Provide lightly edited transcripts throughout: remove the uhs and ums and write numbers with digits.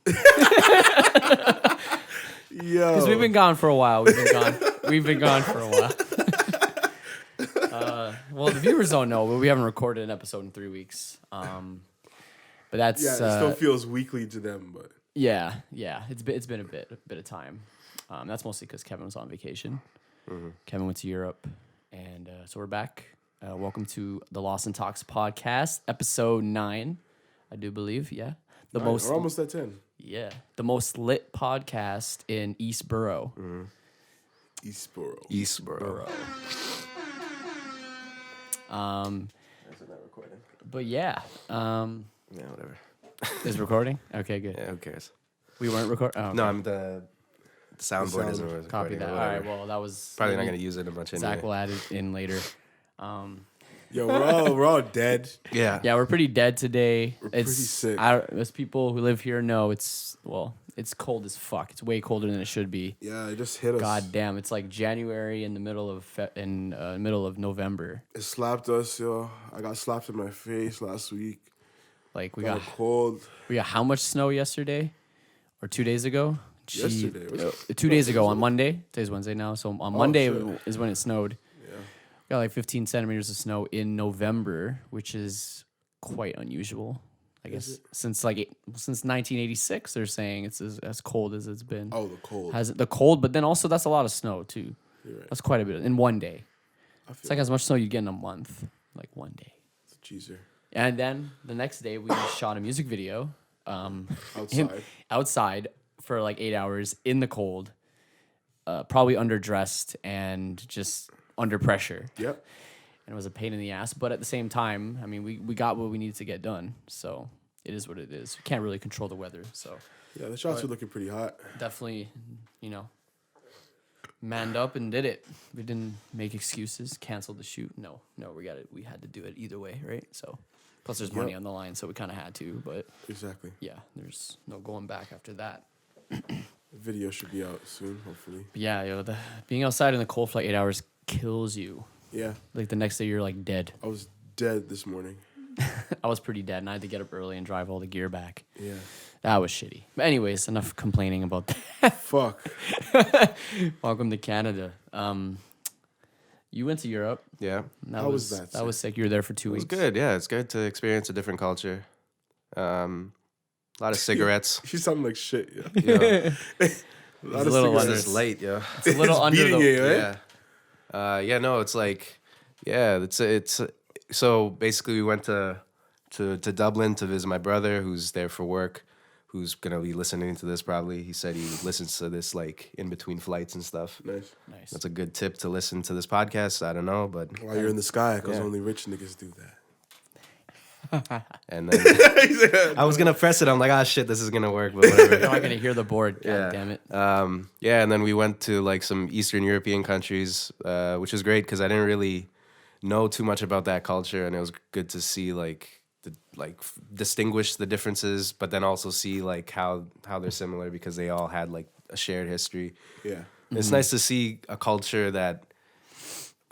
Yo. Because we've been gone for a while. We've been gone for a while. Well, the viewers don't know, but we haven't recorded an episode in 3 weeks. But that's Yeah, it still feels weekly to them, but yeah. It's been a bit of time. That's mostly because Kevin was on vacation. Mm-hmm. Kevin went to Europe, and so we're back. Welcome to the Lost and Talks podcast, episode 9, I do believe. Yeah, we're almost at 10. Yeah, the most lit podcast in East Borough. Eastboro. That's not recording. But yeah, Yeah, whatever. is recording? Okay, good. Yeah, who cares? We weren't recording. Oh, okay. No, I'm the soundboard isn't recording. Copy that. or All whatever. right. Well, that was Probably not gonna use it a bunch Zach anyway. will add it in later. Yo, we're all dead. Yeah. Yeah, we're pretty dead today. We're pretty sick. As people who live here know, it's cold as fuck. It's way colder than it should be. Yeah, it just hit us. God damn, it's like January in the middle of November. It slapped us, yo. I got slapped in my face last week. Like we Got got a cold. how much snow yesterday, or 2 days ago? Yesterday. Was it? 2 days ago on Monday. Today's Wednesday now, so on Monday shit. is when it snowed. Yeah. Got like 15 centimeters of snow in November, which is quite unusual. I guess since 1986, they're saying it's as cold as it's been. Oh, the cold. Has the cold, but then also that's a lot of snow too. You're right. That's quite a bit in one day. I It's feel like as much snow you'd get in a month, like one day. it's a cheeser. And then the next day we shot a music video, Outside. outside for like 8 hours in the cold, probably underdressed and just under pressure. Yep. And it was a pain in the ass, but at the same time, I mean, we got what we needed to get done, so it is what it is. We can't really control the weather, so Yeah, the shots were looking pretty hot. definitely, manned up and did it. We didn't make excuses, canceled the shoot. No, we got it. We had to do it either way, right? So, plus there's money Yep. on the line, so we kind of had to. But Exactly. yeah, there's no going back after that. The video should be out soon, hopefully. But yeah, being outside in the cold for like 8 hours kills you. Yeah. Like the next day, you're like dead. I was dead this morning. I was pretty dead, and I had to get up early and drive all the gear back. Yeah. That was shitty. But anyways, enough complaining about that. Fuck. Welcome to Canada. You went to Europe. Yeah. And How was that, That sir? was sick. You were there for 2 It was weeks. good. Yeah, it's good to experience a different culture. A lot of cigarettes. She sounded like shit. Yeah. You know, It's A a lot of little cigarettes. under, it's late, yo. it's a little under beating the. you, right? Yeah. No, it's like, yeah, it's so basically we went to Dublin to visit my brother who's there for work, who's gonna be listening to this probably. He said he listens to this like in between flights and stuff. Nice. Nice. That's a good tip to listen to this podcast. I don't know, but While you're in the sky, because Yeah. only rich niggas do that. and then I was gonna press it. I'm like, ah, shit, this is gonna work, but whatever. You're not gonna hear the board. God Yeah. damn it. Yeah, and then we went to like some Eastern European countries, which was great because I didn't really know too much about that culture, and it was good to see distinguish the differences, but then also see like how they're similar because they all had like a shared history. Yeah. It's nice to see a culture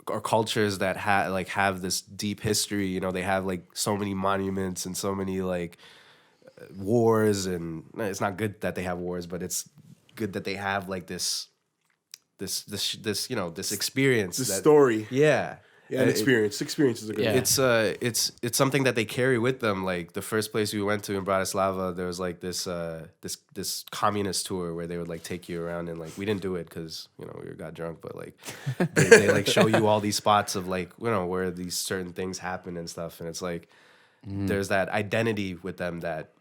or cultures that have this deep history. You know, they have like so many monuments and so many like wars, and it's not good that they have wars, but it's good that they have like this experience. The that- story. Yeah. Yeah, an It- experience. Experiences are good. Yeah. It's something that they carry with them. Like the first place we went to in Bratislava, there was like this communist tour where they would like take you around, and like we didn't do it because we got drunk, but like they like show you all these spots of like where these certain things happen and stuff, and it's like there's that identity with them that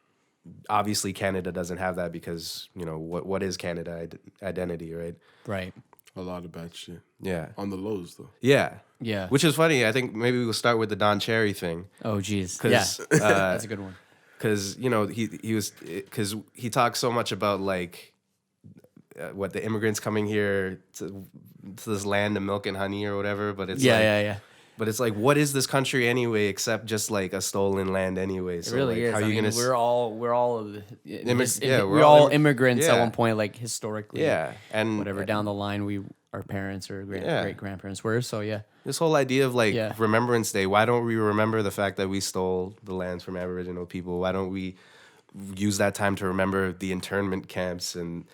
obviously Canada doesn't have that because what is Canada identity, right? Right. A lot of bad shit. Yeah, On the lows, though. yeah. Yeah. Which is funny. I think maybe we'll start with the Don Cherry thing. Oh, geez. 'Cause, Yeah. That's a good one. Because he talks so much about like what the immigrants coming here to this land of milk and honey or whatever, but it's Yeah. But it's like, what is this country anyway, except just like a stolen land anyway? It So really like, is. How I you mean, gonna? we're all of the, we're we're all all immigrants at yeah. one point, like historically. Yeah, and Whatever down the line, our parents or Yeah. great grandparents were. So yeah. this whole idea of like Yeah. Remembrance Day. Why don't we remember the fact that we stole the lands from Aboriginal people? Why don't we use that time to remember the internment camps and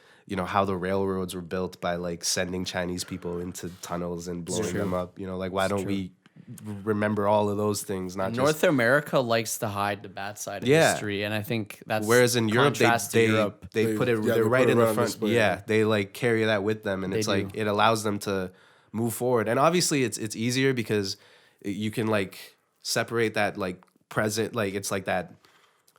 how the railroads were built by like sending Chinese people into tunnels and blowing them up. Like why don't we remember all of those things? Not North just America likes to hide the bad side of Yeah. history, and I think that's whereas in Europe contrast to Europe. they put it yeah, they're they right put it in the right on front. display. Yeah, they like carry that with them, and They it's like do. it allows them to move forward. And obviously, it's easier because you can like separate that like present, like it's like that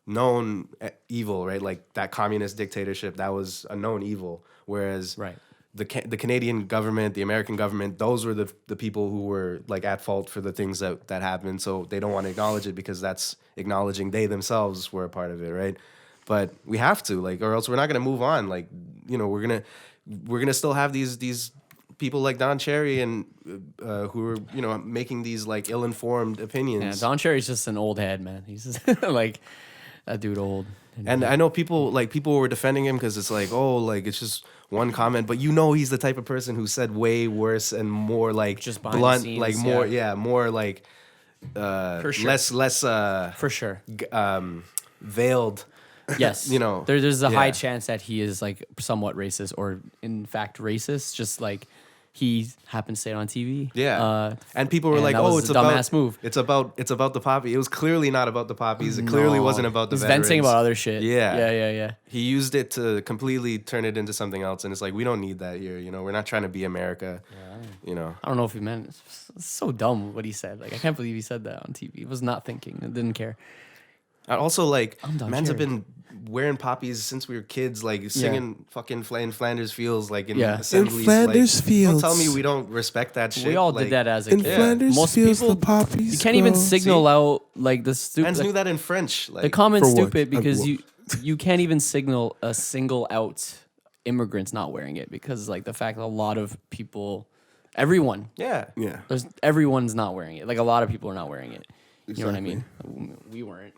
known evil, right? Like that communist dictatorship, that was a known evil. Whereas Right. the Canadian government, the American government, those were the people who were like at fault for the things that happened. So they don't want to acknowledge it because that's acknowledging they themselves were a part of it, right? But we have to, like, or else we're not gonna move on. Like, we're gonna still have these people like Don Cherry and who are making these like ill-informed Yeah, opinions. Don Cherry's just an old head, man. He's just like that dude old. And I know people were defending him because it's like, oh, like it's just one comment, but he's the type of person who said way worse and more like Just behind the blunt, scenes, like more like sure. less For sure. veiled. Yes. There's a high chance that he is like somewhat racist or in fact racist, just like he happened to say it on TV. Yeah, and people were and like, that "Oh, was it's a about dumbass move." It's about the poppy." It was clearly not about the poppies. It clearly No. wasn't about the He's veterans. venting about other shit. Yeah. Yeah. He used it to completely turn it into something else, and it's like we don't need that here. We're not trying to be America. I don't know if he meant it's so dumb what he said. Like I can't believe he said that on TV. He was not thinking. It didn't care. And also, like, I'm Don men's have Cherry. been wearing poppies since we were kids, like singing fucking in Flanders Fields, like in Yeah. In assemblies. Flanders like, Fields. Don't tell me we don't respect that shit. We all like, did that as a In kid. Flanders Most fields people, the poppies you can't even grow. signal out like the stupid. Men's knew that in French. Like, The comment's For what? stupid because What? you can't even single out immigrants not wearing it because like the fact that a lot of people, everyone, yeah. Yeah. everyone's not wearing it. Like a lot of people are not wearing it. You know what I Exactly. mean? We weren't.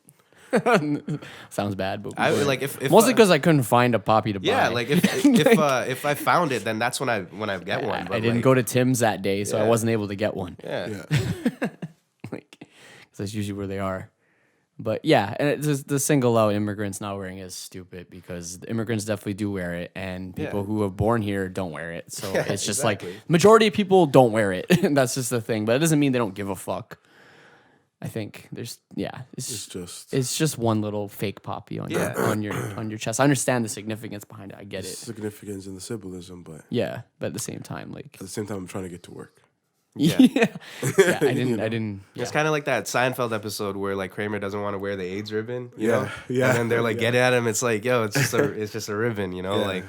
Sounds bad, but we I weren't. like if Mostly because I couldn't find a poppy to buy. yeah, like if I found it, then that's when I get one. But I didn't like, go to Tim's that day, so I Yeah. wasn't able to get one. Yeah. Yeah. Like, 'cause that's usually where they are. But yeah, and it's just the single out immigrants not wearing it is stupid because the immigrants definitely do wear it, and people Yeah. who are born here don't wear it. So Yeah, it's just exactly. like majority of people don't wear it. And that's just the thing. But it doesn't mean they don't give a fuck. I think there's it's just one little fake poppy on Yeah. on your chest. I understand the significance behind it. I get it. Significance and the symbolism, but at Yeah, but at the same time, like the same time, I'm trying to get to work. Yeah. yeah, I didn't. Yeah. It's kind of like that Seinfeld episode where like Kramer doesn't want to wear the AIDS ribbon, you Yeah, know? yeah, And then they're like, yeah. get at him. It's like, yo, it's just a ribbon, you know? Yeah. Like,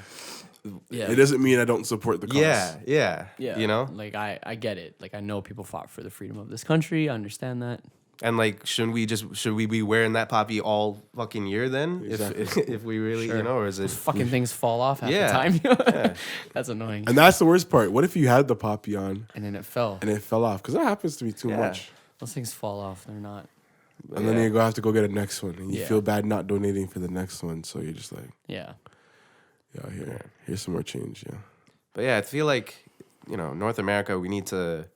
Yeah. It doesn't mean I don't support the cause. yeah, Yeah, you know? like I get it. Like I know people fought for the freedom of this country. I understand that. And like, should we be wearing that poppy all fucking year then? Exactly. If we really, Sure. you know, or is it? Fucking things fall off half Yeah, the time. yeah. That's annoying. And that's the worst part. What if you had the poppy on And then it fell. and it fell off? Because that happens to me too Yeah. much. Those things fall off. They're not. And then Yeah. you go have to go get a next one, and you Yeah. feel bad not donating for the next one. So you're just like, Yeah. yeah, here's some more change. Yeah. But yeah, I feel like North America, we need to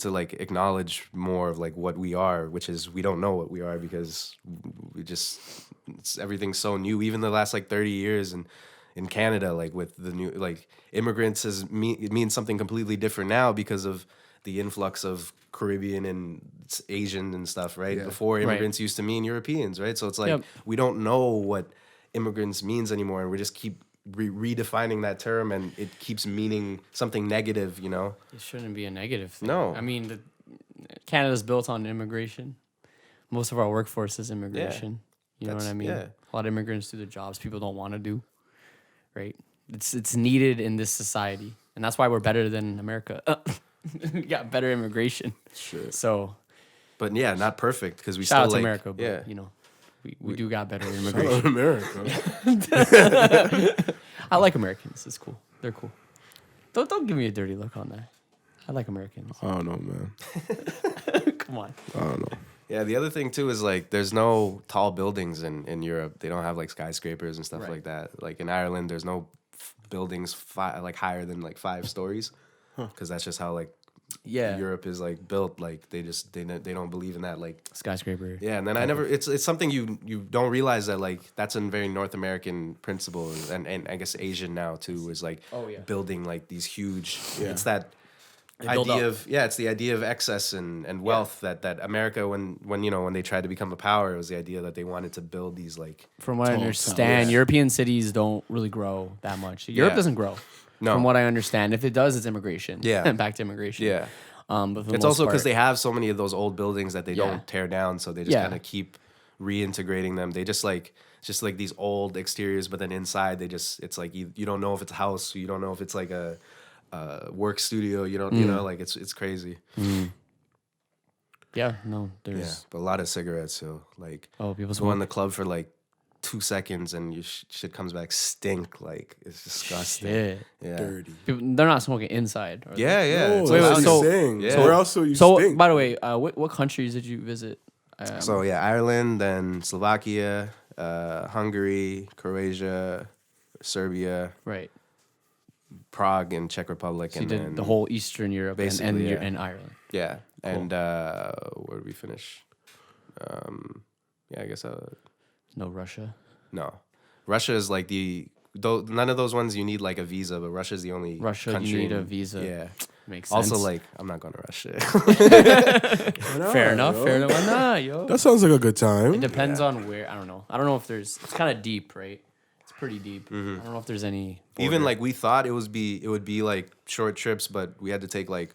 like acknowledge more of like what we are, which is we don't know what we are because everything's so new. Even the last like 30 years and in Canada, like with the new like immigrants it means something completely different now because of the influx of Caribbean and Asian and stuff, right? Yeah. Before immigrants used to mean Europeans, right? So it's like Yep. we don't know what immigrants means anymore, and we just keep redefining that term, and it keeps meaning something negative, you know? It shouldn't be a negative thing. No. I mean, Canada's built on immigration. Most of our workforce is immigration. You know what I mean? yeah. A lot of immigrants do the jobs people don't want to do. Right? It's needed in this society. And that's why we're better than America. We got better immigration. Shit. So But yeah, not perfect because we shout out still to like, America, but yeah. you know, we do got better Hello, immigration. America. I like Americans. It's cool. They're cool. Don't give me a dirty look on that. I like Americans. I don't know, man. Come on. I don't know. Yeah, the other thing too is like there's no tall buildings in Europe. They don't have like skyscrapers and stuff Right. like that. Like in Ireland, there's no buildings like higher than like 5 stories because that's just how like Yeah. Europe is like built. Like they don't believe in that. Like Skyscraper. yeah, and then I never. It's something you don't realize that like that's a very North American principle, and I guess Asian now too is like Oh, yeah. building like these huge. Yeah. It's that build idea up. of it's the idea of excess and wealth that America when you know when they tried to become a power, it was the idea that they wanted to build these like From what I Tall understand, towers. European cities don't really grow that much. Europe Yeah. doesn't grow. No. From what I understand, if it does, it's immigration. Yeah. Back to immigration. yeah. But for the It's most also because part- they have so many of those old buildings that they Yeah. don't tear down, so they just Yeah. kind of keep reintegrating them. They just like it's just like these old exteriors, but then inside they just it's like you don't know if it's a house, you don't know if it's like a work studio. You don't you know like it's crazy. Yeah, no, Yeah, there's but a lot of cigarettes. So like people go in smoke. the club for like 2 seconds and your shit comes back stink. Like it's disgusting. Shit. Yeah. Dirty. They're not smoking inside. Are they? Yeah, yeah. Oh, It's wait, that's allowed. so- insane. yeah. So where else will you So, stink? by the way, what countries did you visit? So yeah, Ireland, then Slovakia, Hungary, Croatia, Serbia, Right. Prague, and Czech Republic, So you and did then the whole Eastern Europe basically, yeah. and Ireland. yeah, and where did we finish? Yeah, I guess No Russia. no, Russia is like none of those ones you need like a visa, but Russia's the only Russia, country you need a in- visa. Yeah. Makes sense. Also, like I'm not going to Russia. Why not, fair enough. yo? Fair enough. Why not, yo? That sounds like a good time. It depends on where. I don't know. I don't know if there's. It's kind of deep, right? It's pretty deep. I don't know if there's any. Even border. like we thought it would be like short trips, but we had to take like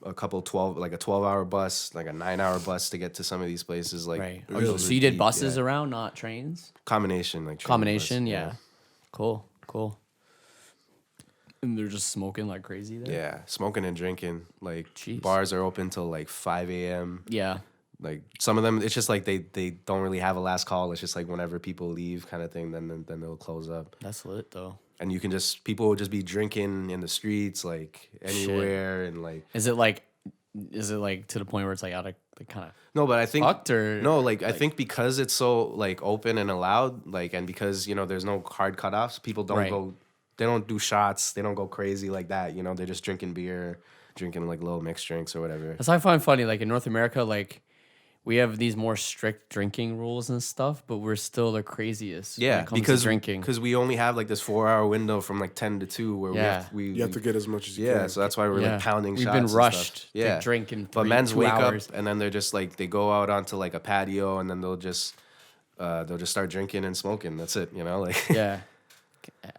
a 12-hour bus, like a 9-hour bus to get to some of these places. Like right. those So are you did deep, buses yeah. around, not trains. Combination, like train Combination, bus, yeah. Cool. And they're just smoking like crazy there. Yeah, smoking and drinking. Like Jeez. bars are open till like 5 a.m. Yeah. Like some of them, it's just like they don't really have a last call. It's just like whenever people leave, kind of thing. Then they'll close up, That's lit though. and you can just people will just be drinking in the streets, like anywhere, and like Is it like to the point where it's like out of like kind of no, but I think fucked or no, like I think because it's so like open and allowed, like and because there's no hard cutoffs, people don't Right. go, they don't do shots, they don't go crazy like that. They're just drinking beer, drinking like little mixed drinks or whatever. That's what I find funny. Like in North America, like we have these more strict drinking rules and stuff, but we're still the craziest. when Yeah, it comes because to drinking. because we only have like this 4-hour window from like 10 to 2 where Yeah. You have to get as much as you yeah, can. so that's why we're Yeah. like pounding We've shots. been and stuff. rushed to Yeah, drink in but 3, men's 2 wake hours. up and then they're just like they go out onto like a patio and then they'll just start drinking and smoking. That's it, like Yeah.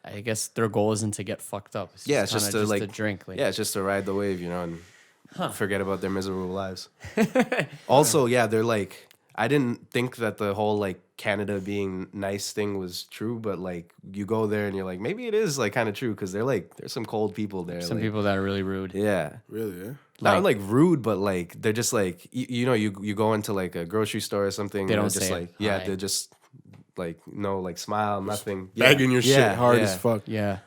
I guess their goal isn't to get fucked up. It's yeah, it's just kinda to like drink. Like, yeah, it's just to ride the wave, and forget about their miserable lives. Also, yeah, they're like I didn't think that the whole like Canada being nice thing was true, but like you go there and you're like maybe it is like kind of true because they're like there's some cold people there. some like, people that are really rude. yeah. Really, yeah? Not like rude, but like they're just like you go into like a grocery store or something. They and don't they're just say like hi. they're just like no like smile nothing. Bagging your shit hard as fuck. Yeah.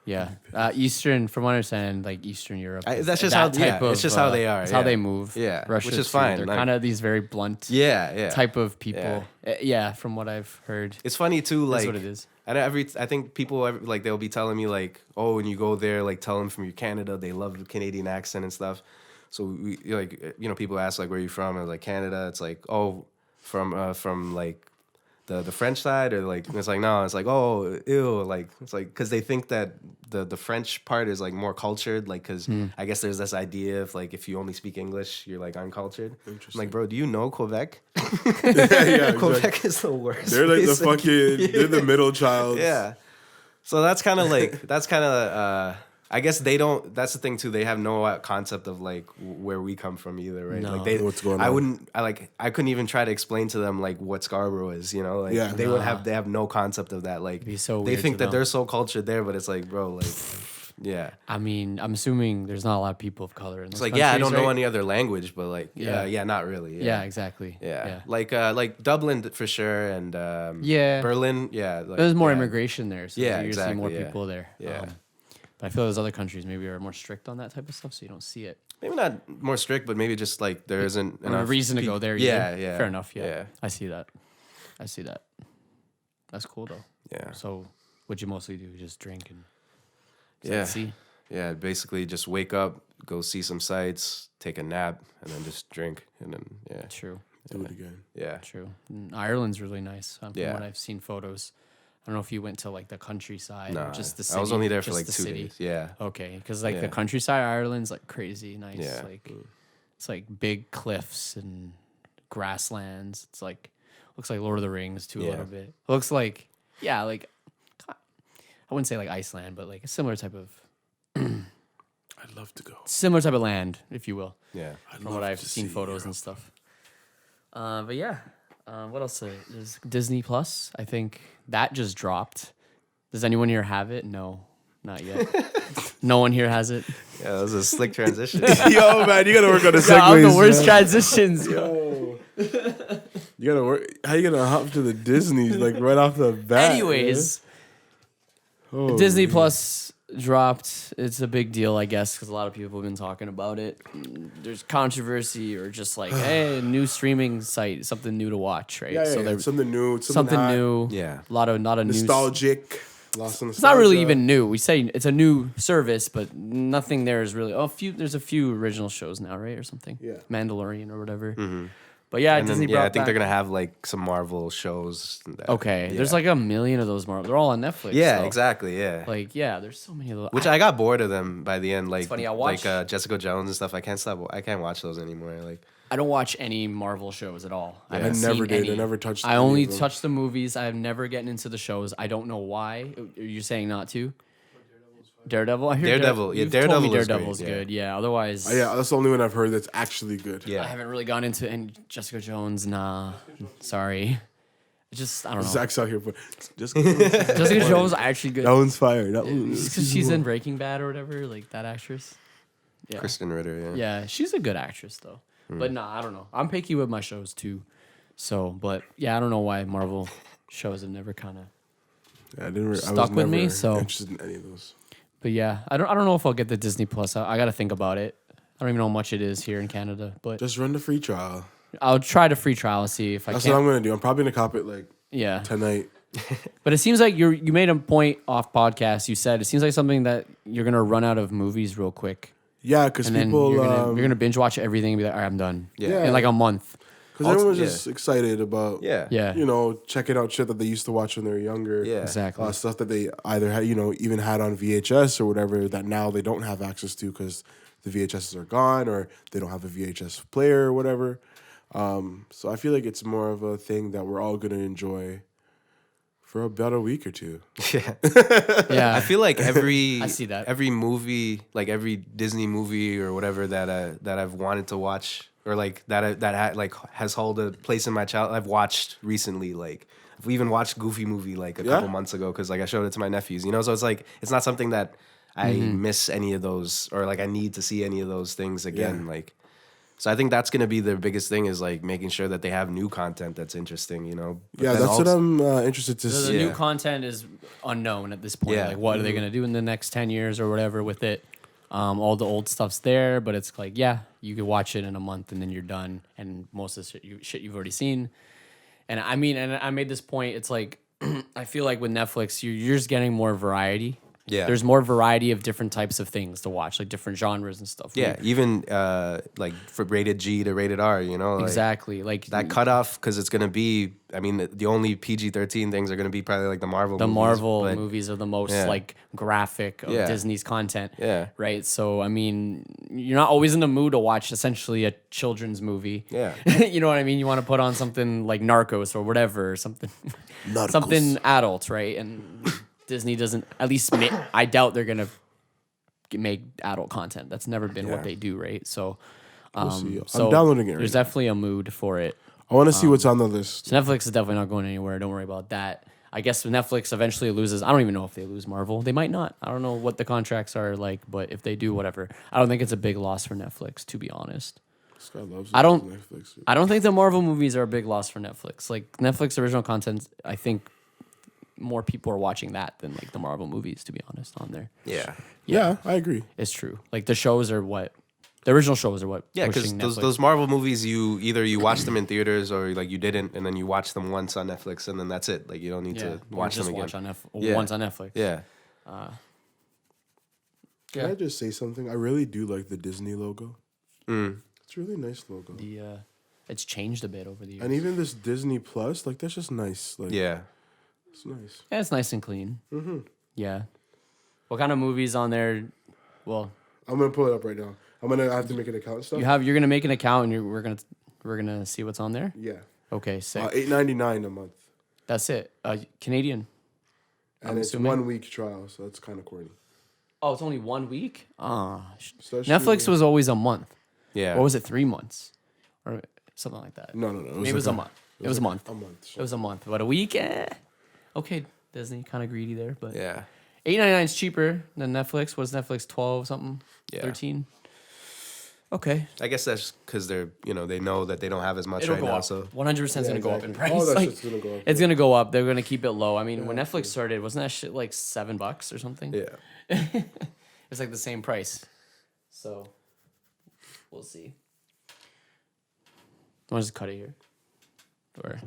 Yeah. Eastern, from what I understand, like Eastern Europe. is that's just that how- yeah, type of, it's just how they are, It's how yeah. they move. Yeah, Russia which is too. fine, They're like- kind of these very blunt Yeah, type of people. Yeah. Yeah, from what I've heard. It's funny too, That's like what it is. And I think people like they'll be telling me like, oh, when you go there, like tell them from your Canada, they love the Canadian accent and stuff. So we like people ask like where you from? I was like Canada. It's like oh from like the French side or like it's like no, it's like oh ew, like it's like because they think that the French part is like more cultured, like because I guess there's this idea of like if you only speak English, you're like uncultured. I'm like, bro, do you know Quebec? yeah, Quebec exactly. is the worst. They're like the place. fucking, they're the middle child. Yeah. So that's kind of like I guess they don't. That's the thing too. They have no concept of like where we come from either, right? No. Like they, What's going I on. wouldn't. I couldn't even try to explain to them like what Scarborough is. Like Yeah. they would have. They have no concept of that. Like be so they weird think to that them. they're so cultured there, but it's like, bro, like, yeah. I mean, I'm assuming there's not a lot of people of color in those It's like, yeah, I don't know right? any other language, but like, Yeah. yeah, not really. Yeah, exactly. Yeah. Like Dublin for sure, and Yeah. Berlin, yeah. Like, There's more yeah. immigration there, so Yeah, you see more exactly, yeah. people there. Yeah. But I feel those other countries maybe are more strict on that type of stuff, so you don't see it. Maybe not more strict, but maybe just like there isn't A enough reason to go there. Either. Yeah, yeah. Fair enough. Yeah. Yeah. I see that. That's cool though. Yeah. So, what you mostly do? Just drink and Yeah. see. Yeah, basically just wake up, go see some sights, take a nap, and then just drink, and then True. Do it again. yeah. True. Ireland's really nice. From Yeah. what I've seen photos. I don't know if you went to like the countryside Nah, or just the city. I was only there for just like the 2 city. days. Yeah. Okay, because like Yeah. the countryside of Ireland's like crazy nice. Yeah. Like it's like big cliffs and grasslands. It's like looks like Lord of the Rings too a Yeah. little bit. Looks like like I wouldn't say like Iceland, but like a similar type of land, if you will. Yeah. From what I've seen photos and stuff. But yeah, what else? There's Disney Plus. I think that just dropped. Does anyone here have it? No, not yet. No one here has it. Yeah, that was a slick transition. Yo, man, you gotta work on the segues. Yeah, I'm the worst man. transitions. Yo. You gotta work. How you gonna hop to the Disney's like right off the bat? Anyways, man? Oh, Disney man. Plus dropped. It's a big deal, I guess, because a lot of people have been talking about it. There's controversy or just like, hey, new streaming site, something new to watch, right? Yeah, yeah, there's something new. something hot, new. Yeah. A lot of news. nostalgic. Lost in It's not really nostalgia. even new. We say it's a new service, but nothing there is really. There's a few original shows now, right, or something. Yeah. Mandalorian or whatever. But yeah, And then, Disney yeah, brought I think back. they're gonna have like some Marvel shows. Okay, Yeah. there's like a million of those Marvel. They're all on Netflix. Yeah, so, exactly. Yeah. Like, yeah, there's so many of those. Which I got bored of them by the end. Like, funny, I watched- like Jessica Jones and stuff. I can't watch those anymore. Like, I don't watch any Marvel shows at all. I haven't never seen did. I any. never touched. I any only of them. touch the movies. I've never gotten into the shows. I don't know why. Are you saying not to? Daredevil. I hear Daredevil, yeah, you've told me Daredevil is great, Daredevil's yeah. good. Yeah. Otherwise, Yeah, that's the only one I've heard that's actually good. I yeah. haven't really gone into any Jessica Jones. Nah, sorry. It's just I don't know. Zach's out here, but just Jessica Jones actually good. that one's fire. That one, Because she's in Breaking Bad or whatever, like that actress. Yeah. Kristen Ritter. Yeah. Yeah, she's a good actress though. But nah, I don't know. I'm picky with my shows too. So, but yeah, I don't know why Marvel shows have never kind of. I didn't. I Stuck was with me, never so- interested in any of those. But yeah, I don't know if I'll get the Disney Plus. I got to think about it. I don't even know how much it is here in Canada, but Just run the free trial. I'll try the free trial and see if I That's can. what I'm gonna do. I'm probably gonna cop it like Yeah, tonight. but it seems like you made a point off podcast. You said it seems like something that you're gonna run out of movies real quick, Yeah, because and then people, you're gonna binge watch everything and be like, all right, I'm done. Yeah. In like a month. because everyone's yeah. just excited about, Yeah. Yeah, you know, checking out shit that they used to watch when they were younger. Yeah. exactly. Stuff that they either had, you know, even had on VHS or whatever that now they don't have access to because the VHSs are gone or they don't have a VHS player or whatever. So I feel like it's more of a thing that we're all gonna enjoy for about a week or two. Yeah. Yeah, I feel like every I see that. every movie, like every Disney movie or whatever that I've wanted to watch or like that has held a place in my childhood. I've watched recently. Like I've even watched Goofy movie like a couple months ago because like I showed it to my nephews. You know, so it's like it's not something that I miss any of those or like I need to see any of those things again. Yeah. Like. So I think that's gonna be the biggest thing is like making sure that they have new content that's interesting, you know. But Yeah, then that's what also- I'm interested to the see. new Yeah. content is unknown at this point. Yeah. Like, what are they gonna do in the next 10 years or whatever with it? All the old stuff's there, but it's like, yeah, you could watch it in a month and then you're done, and most of the shit you've already seen. And I mean, and I made this point. It's like I feel like with Netflix, you're just getting more variety. Yeah. There's more variety of different types of things to watch, like different genres and stuff. Yeah, even like for rated G to rated R, you know, like exactly. Like that cutoff because it's gonna be. I mean, the only PG-13 things are gonna be probably like the Marvel. the movies, Marvel but- movies are the most Yeah. like graphic of Yeah. Disney's content. Yeah. Right. So I mean, you're not always in the mood to watch essentially a children's movie. Yeah. You know what I mean? You want to put on something like Narcos or whatever, or something, Narcos. something adult, right? And Disney doesn't. At least I doubt they're gonna make adult content. That's never been what Yeah. they do, right? So, see. I'm so downloading it right There's now. definitely a mood for it. I want to see what's on the list. So Netflix is definitely not going anywhere. Don't worry about that. I guess if Netflix eventually loses, I don't even know if they lose Marvel. They might not. I don't know what the contracts are like, but if they do, whatever. I don't think it's a big loss for Netflix, to be honest. This guy loves I don't- Netflix. I don't think the Marvel movies are a big loss for Netflix. Like Netflix original content, I think more people are watching that than like the Marvel movies, to be honest, on there. Yeah. Yeah, I agree. It's true. Like the shows are what the original shows are what Yeah, because pushing those Netflix. those Marvel movies, you either you watch them in theaters or like you didn't, and then you watch them once on Netflix, and then that's it. Like you don't need yeah, to watch or just them again. watch on Yeah. once on Netflix. Yeah, Can I just say something? I really do like the Disney logo. It's a really nice logo. It's changed a bit over the years. And even this Disney Plus, like that's just nice. Like Yeah. it's nice. Yeah, it's nice and clean. Mm-hmm. Yeah. What kind of movies on there? Well, I'm gonna pull it up right now. I have to make an account and stuff. you're gonna make an account and we're gonna see what's on there. Yeah. Okay, sick. $8.99 a month. That's it. Canadian. And it's assuming. 1 week trial, so that's kind of corny. Oh, it's only 1 week. Start Netflix streaming. was always a month. Yeah. Or was it 3 months, or something like that? No. Maybe it was a month. It was a month. A month. It was a month, but a week. Okay, Disney kind of greedy there, but Yeah. $8.99 is cheaper than Netflix. Was Netflix 12 something? Yeah. 13. Okay, I guess that's because they're, they know that they don't have as much it'll right go now. up. So 100% is gonna go up in price. All that Like, shit's gonna go up. it's gonna go up. They're gonna keep it low. I mean, when Netflix started, wasn't that shit like $7 or something? yeah. It's like the same price. So we'll see. Want to just cut it here, or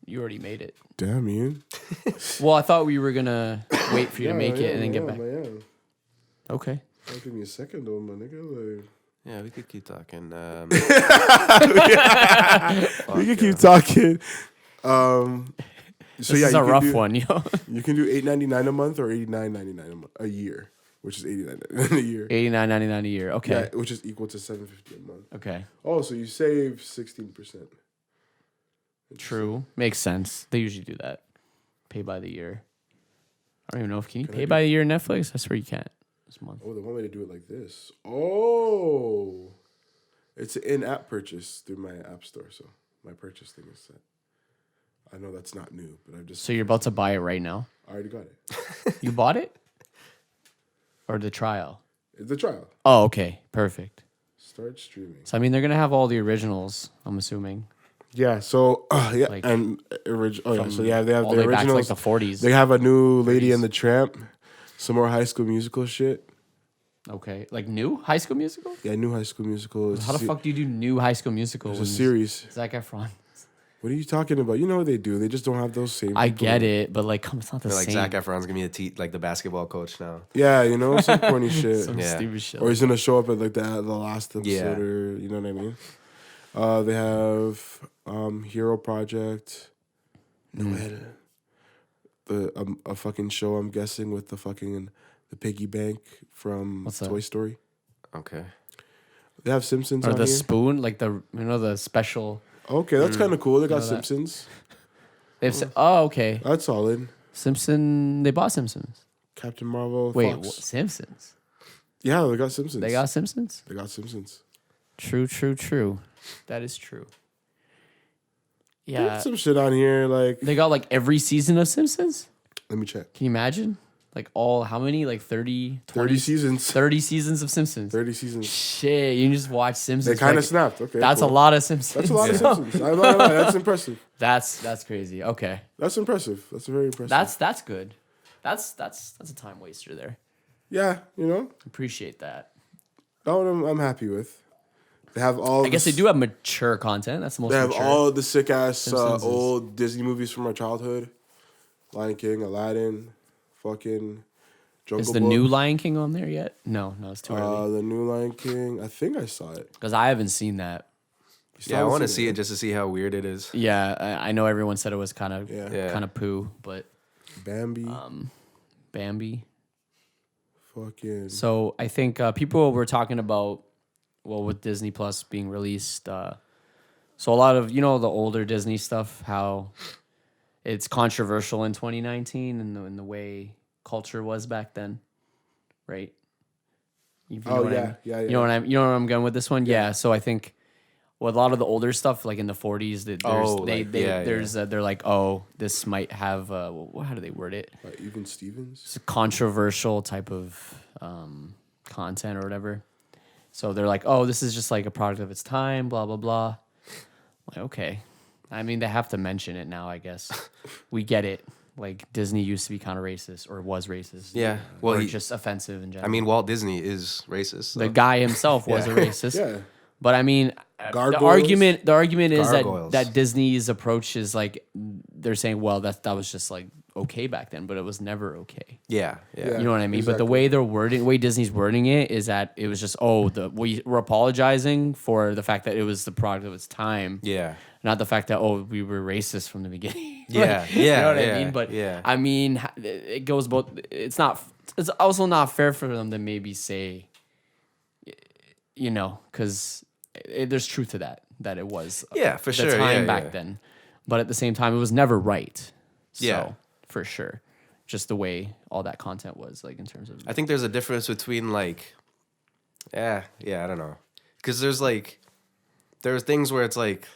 you already made it? Damn you. Well, I thought we were gonna wait for you to make it and then get back. Yeah. Okay. Give me a second though, my nigga. Like, Yeah, we could keep talking. we can keep talking. This is a rough one, yo. You can do $8.99 a month or $89.99 a year, which is $89.99 a year. $89.99 a year. Okay. Yeah, which is equal to $7.50 a month. Okay. Oh, so you save 16%. True. Makes sense. They usually do that. Pay by the year. I don't even know if can you pay by the year in Netflix? I swear you can't. This month. Oh, they want me to do it like this. Oh, it's an in-app purchase through my app store, so my purchase thing is set. I know that's not new, but I've just. So you're about to buy it right now? I already got it. You bought it? Or the trial? It's a trial. Oh, okay. Perfect. Start streaming. So I mean, they're gonna have all the originals. I'm assuming. Yeah. So yeah, Like, and original. Oh yeah. So yeah, they have all the the way back to originals. like the 40s. They have a new Lady and the Tramp, some more High School Musical shit. Okay, like new High School Musical. Yeah, new High School Musical. It's How the fuck do you do new High School Musical? It's a when series. Zac Efron. What are you talking about? You know what they do? They just don't have those same. I people. get it, but like, come, it's not the Like same. Zac Efron's gonna be the basketball coach now. Yeah, you know some corny shit. Some Yeah. stupid shit. Or he's gonna show up at like the last episode, Yeah. or you know what I mean. They have Hero Project. Noel. A fucking show, I'm guessing, with the piggy bank from What's that? Toy Story. Okay. They have Simpsons Or on the here. spoon, like the special. Okay, that's kind of cool. They got Know that. Simpsons. They've said, oh, okay. That's solid. Simpson. They bought Simpsons. Captain Marvel. Wait, Fox. Simpsons. Yeah, they got Simpsons. They got Simpsons. They got Simpsons. True. That is true. They Yeah, got some shit on here. Like, they got like every season of Simpsons. let me check. Can you imagine? Like how many? Like 30, 30 seasons. 30 seasons of Simpsons. 30 seasons. Shit, you can just watch Simpsons. They kind for, of snapped. Okay, That's cool. a lot of Simpsons. That's a lot of Simpsons. I'm not gonna lie. That's impressive. That's crazy. Okay, That's impressive. That's very impressive. that's good. That's a time waster there. Yeah, you know, Appreciate that. that one I'm happy with. They have all. I guess they do have mature content. That's the most They have mature. all the sick ass Simpsons is- old Disney movies from our childhood. Lion King, Aladdin, fucking Jungle Is the Book. new Lion King on there yet? No, it's too early. The new Lion King. I think I saw it. Because I haven't seen that. Yeah, I want to see it just to see how weird it is. Yeah, I know everyone said it was kind of Yeah. kind of poo, but Bambi. Bambi. Fucking. So I think people were talking about, well, with Disney Plus being released, so a lot of the older Disney stuff, how it's controversial in 2019 in the way culture was back then, right? You know Oh, what I yeah, mean? yeah, You yeah. know what I'm going with this one? Yeah. So I think with a lot of the older stuff, like in the 40s, that they're like, oh, this might have how do they word it? Even Stevens. It's a controversial type of content or whatever. So they're like, oh, this is just like a product of its time, blah, blah, blah. Like, okay. I mean, they have to mention it now, I guess. We get it. Like, Disney used to be kind of racist or was racist. Yeah. Well, or he- just offensive in general. I mean, Walt Disney is racist. So. the guy himself was a racist. Yeah. But I mean, the Gargoyles? argument is Gargoyles. that Disney's approach is like they're saying, well, that was just like okay back then, but it was never okay. Yeah. Yeah. You know what I mean? But the exactly. way the way Disney's wording it is that it was just, we're apologizing for the fact that it was the product of its time. Yeah. Not the fact that, we were racist from the beginning. Yeah, You yeah, know what I yeah, mean? But yeah. I mean, it goes both. It's also not fair for them to maybe say, because there's truth to that it was Yeah, for the sure. time Yeah, back yeah. then. But at the same time, it was never right. So, Yeah. for sure. Just the way all that content was, like in terms of. I think there's a difference between like, I don't know, because there's things where it's like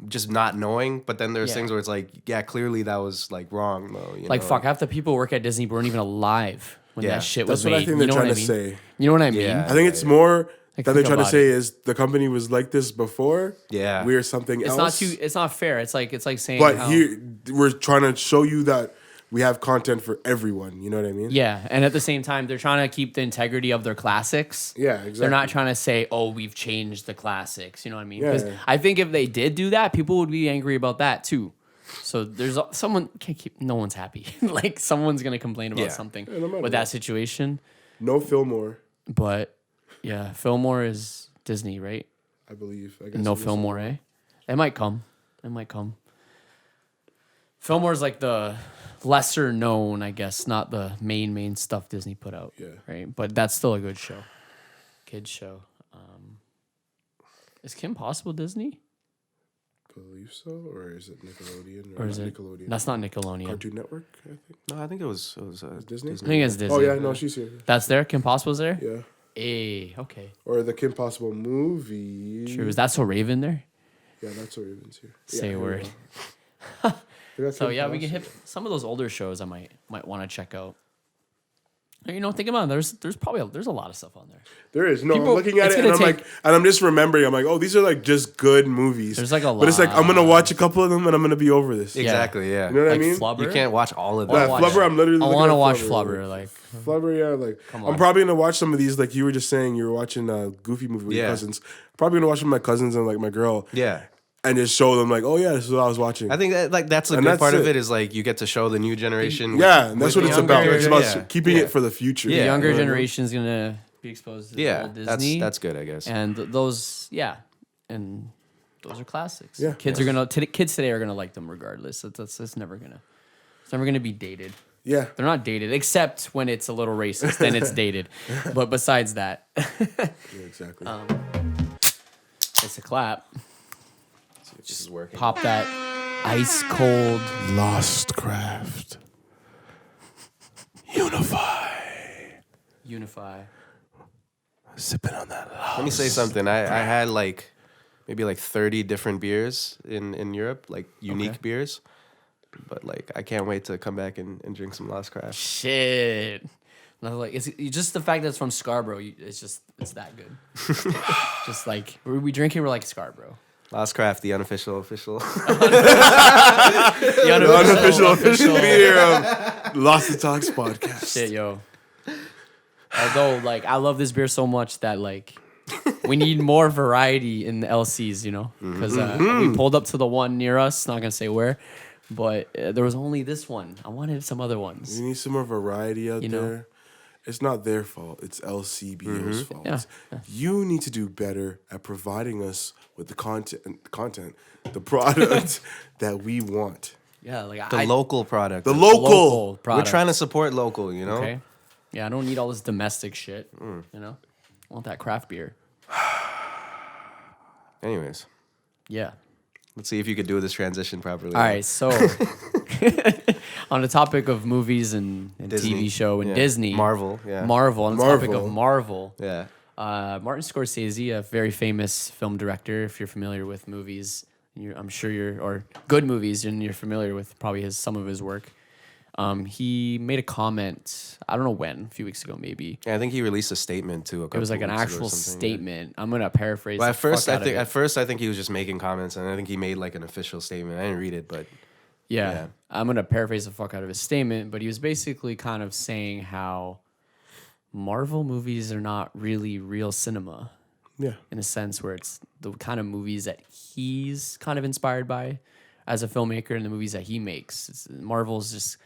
just not knowing, but then there's Yeah. things where it's like, yeah, clearly that was like wrong though. You Like, know? fuck, half the people who work at Disney weren't even alive when Yeah. that shit That's was what made. I think You they're know trying what to I mean? say. You know what I mean? Yeah. I think it's more Like, that they're think trying to about say it. is the company was like this before. Yeah. We're something It's else. It's not fair. It's like saying. But how- here we're trying to show you that we have content for everyone. You know what I mean? Yeah, and at the same time, they're trying to keep the integrity of their classics. Yeah, exactly. They're not trying to say, "Oh, we've changed the classics." You know what I mean? Yeah, Because yeah. I think if they did do that, people would be angry about that too. So there's someone can't keep. No one's happy. Like someone's gonna complain about Yeah. something no matter with that situation. No Fillmore, But yeah, Fillmore is Disney, right? I believe. I guess No it is. Fillmore, eh? It might come. It might come. Fillmore's like the lesser known, I guess, not the main stuff Disney put out. Yeah. Right? But that's still a good show. Kids show. Is Kim Possible Disney? Believe so, or is it Nickelodeon? Or is not it? Nickelodeon? That's not Nickelodeon. Cartoon Network. I think. No, I think it was Disney? I think it's Disney. Oh yeah, no, she's here. That's there? Kim Possible's there? Yeah, Hey, okay. or the Kim Possible movie. True. Is that so Raven there? Yeah, that's what Raven's here. Say a here we word. go. They got So Kim yeah, we can Possible. hit some of those older shows I might want to check out. You know, think about it. There's a lot of stuff on there. There is no. People- I'm looking at it's it and gonna I'm take- like, and I'm just remembering. I'm like, oh, these are like just good movies. There's like a but it's like I'm gonna lot. watch a couple of them and I'm gonna be over this. Exactly. Yeah. You know what Like I mean? Flubber. You can't watch all of Yeah, them. watch- Flubber. I'm literally. I looking want to at watch Flubber. Flubber. Like, Flubber, yeah, like Come I'm on. probably gonna watch some of these. Like you were just saying, you were watching a Goofy movie with your Yeah. cousins. Probably gonna watch them with my cousins and like my girl, Yeah. and just show them like, oh yeah, this is what I was watching. I think that that's a And good that's part of it. it is like you get to show the new generation. yeah, and that's with what it's the about. younger- It's about yeah. keeping Yeah. it for the future. the Yeah. younger You know what I mean? generation's gonna be exposed to Yeah, old Disney. that's good, I guess. And those, yeah, and those are classics. Yeah. Kids kids today are gonna like them regardless. It's never gonna be dated. Yeah, They're not dated except when it's a little racist. Then it's dated. But besides that, yeah, exactly. it's a clap. This is working. Pop that ice cold. Lost Craft. Unify. Sipping on that. Let me say something. I had like maybe like 30 different beers in Europe, like unique Okay. beers. But like I can't wait to come back and drink some Lost Craft. Shit. And I was like, it's just the fact that it's from Scarborough. It's that good. Just like we drink it, we're like Scarborough. Lost Craft, the unofficial official. The Unofficial official beer of Lost to Talks podcast. Shit, yo. Although, like, I love this beer so much that like we need more variety in the LCs, you know, because we pulled up to the one near us. Not gonna say where, but there was only this one. I wanted some other ones. You need some more variety out You know? there. It's not their fault. It's LCBO's fault. Yeah. You need to do better at providing us with the content, the product that we want. Yeah, like The local product. The local. We're product. trying to support local, you know? Okay. Yeah, I don't need all this domestic shit. You know, I want that craft beer. Anyways, Yeah. let's see if you could do this transition properly. All right, so on the topic of movies and Disney. TV show and Yeah. Disney, Marvel, yeah. Marvel. On the topic Marvel. of Marvel, Yeah. Martin Scorsese, a very famous film director. If you're familiar with movies, I'm sure or good movies, and you're familiar with probably some of his work. He made a comment. I don't know when, a few weeks ago maybe. Yeah, I think he released a statement too. It was like an actual statement. I'm gonna paraphrase. But the at first, fuck out of it. at first, I think he was just making comments, and I think he made like an official statement. I didn't read it, but Yeah. Yeah. I'm going to paraphrase the fuck out of his statement, but he was basically kind of saying how Marvel movies are not really real cinema Yeah. in a sense where it's the kind of movies that he's kind of inspired by as a filmmaker and the movies that he makes. Marvel's just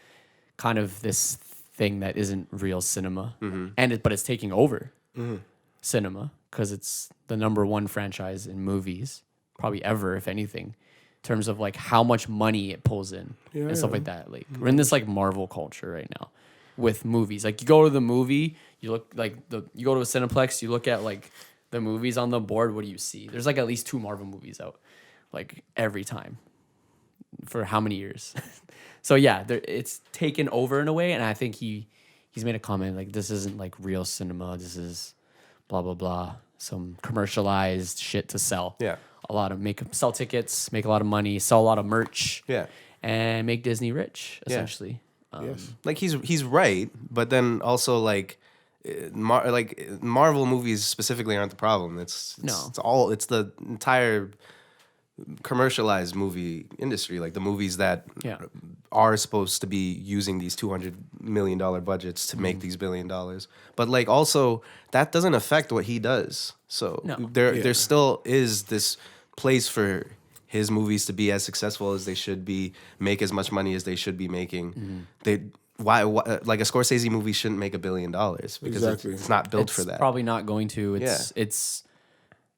kind of this thing that isn't real cinema, but it's taking over cinema because it's the number one franchise in movies, probably ever, if anything, in terms of like how much money it pulls in and stuff like that. Like we're in this like Marvel culture right now with movies. Like you go to the movie, you look like you go to a Cineplex, you look at like the movies on the board. What do you see? There's like at least 2 Marvel movies out, like every time, for how many years? So yeah, it's taken over in a way, and I think he's made a comment like this isn't like real cinema. This is blah blah blah, some commercialized shit to sell. Yeah. Sell tickets, make a lot of money, sell a lot of merch. Yeah. And make Disney rich, essentially. Yes. Like he's right, but then also like Marvel movies specifically aren't the problem. It's the entire commercialized movie industry, like the movies that are supposed to be using these $200 million budgets to make these $1 billion. But like also that doesn't affect what he does. So there still is this place for his movies to be as successful as they should be, make as much money as they should be making. Why like a Scorsese movie shouldn't make $1 billion because it's not built for that. Probably not going to. Like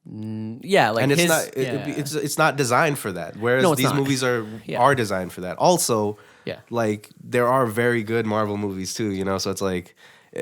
and his, it's not designed for that. Whereas these movies are designed for that. Also, like there are very good Marvel movies too, you know. So it's like